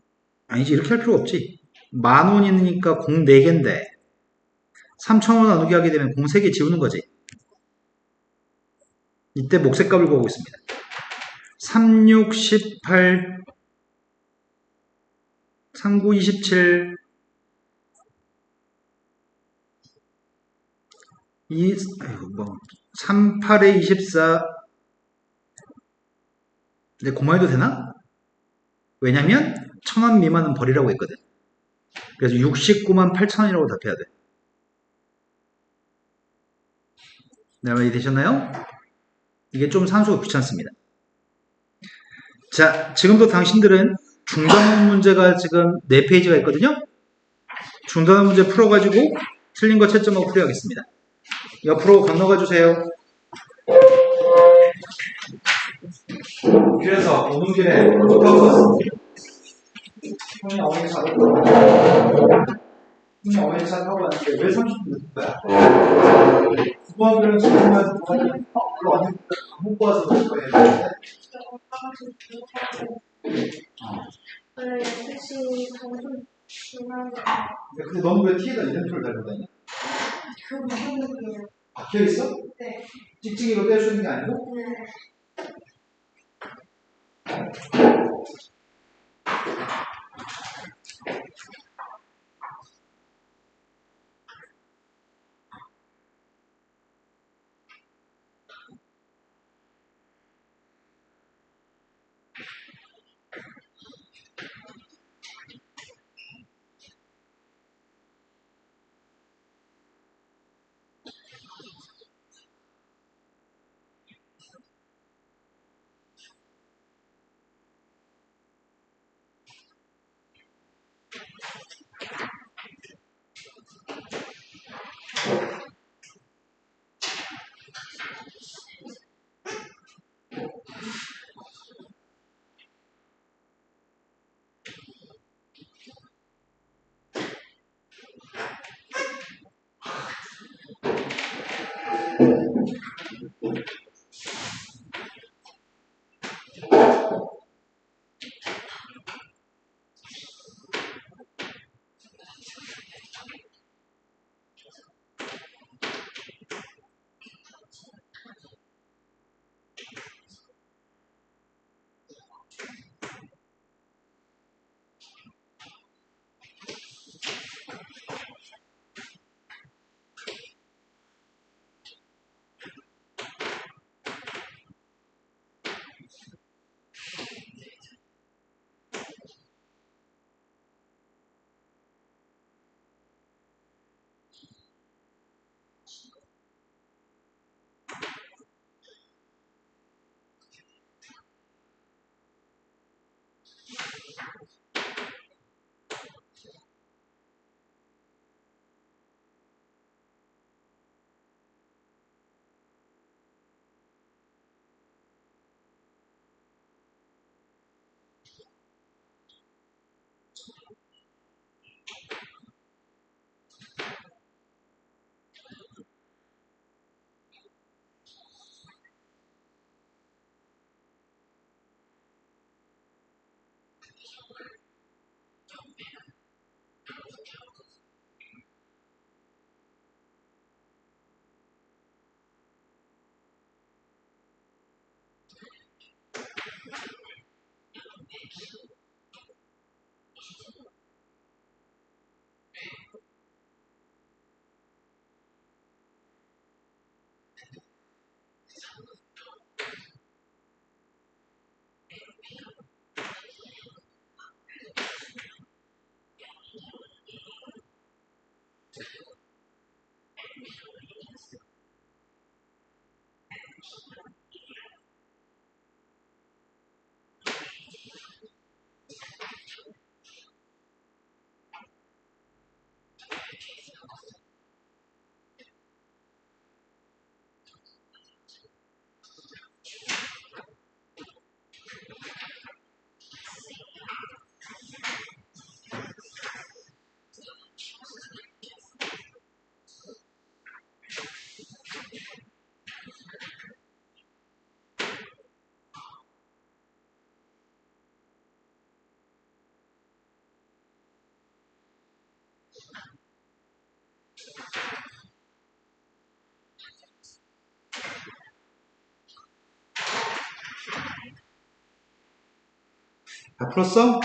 아니지, 이렇게 할 필요 없지. 10,000원이니까 공 4개인데 3,000원 나누기 하게 되면 공 3개 지우는 거지. 이때 목색값을 구하고 있습니다. 3, 6, 18, 3, 9, 27, 3, 8에 24. 근데 고마해도 되나? 왜냐면 1,000원 미만은 버리라고 했거든. 그래서 69만 8천원이라고 답해야 돼. 네, 말이 되셨나요? 이게 좀 산수가 귀찮습니다. 자, 지금도 당신들은 중단원 문제가 지금 4페이지가 있거든요. 중단원 문제 풀어가지고 틀린 거 채점하고 풀이하겠습니다. 옆으로 건너가 주세요. 그래서 오는 길에 못하고 왔습니다. 형이 어머니 차 타고 왔는데 왜 30분 늦은 거야? 부모들은 지금까지 부모들은 완전 못 봐서 그럴 거예요. 원래 12시 방송 중간에 근데 넌 왜 티에다 이름표를 달고 다니냐? 그거 무슨 느낌이에요? 박혀있어? 네. 찍찍이로 뗄 수 있는 게 아니고? 네. 다 풀었어?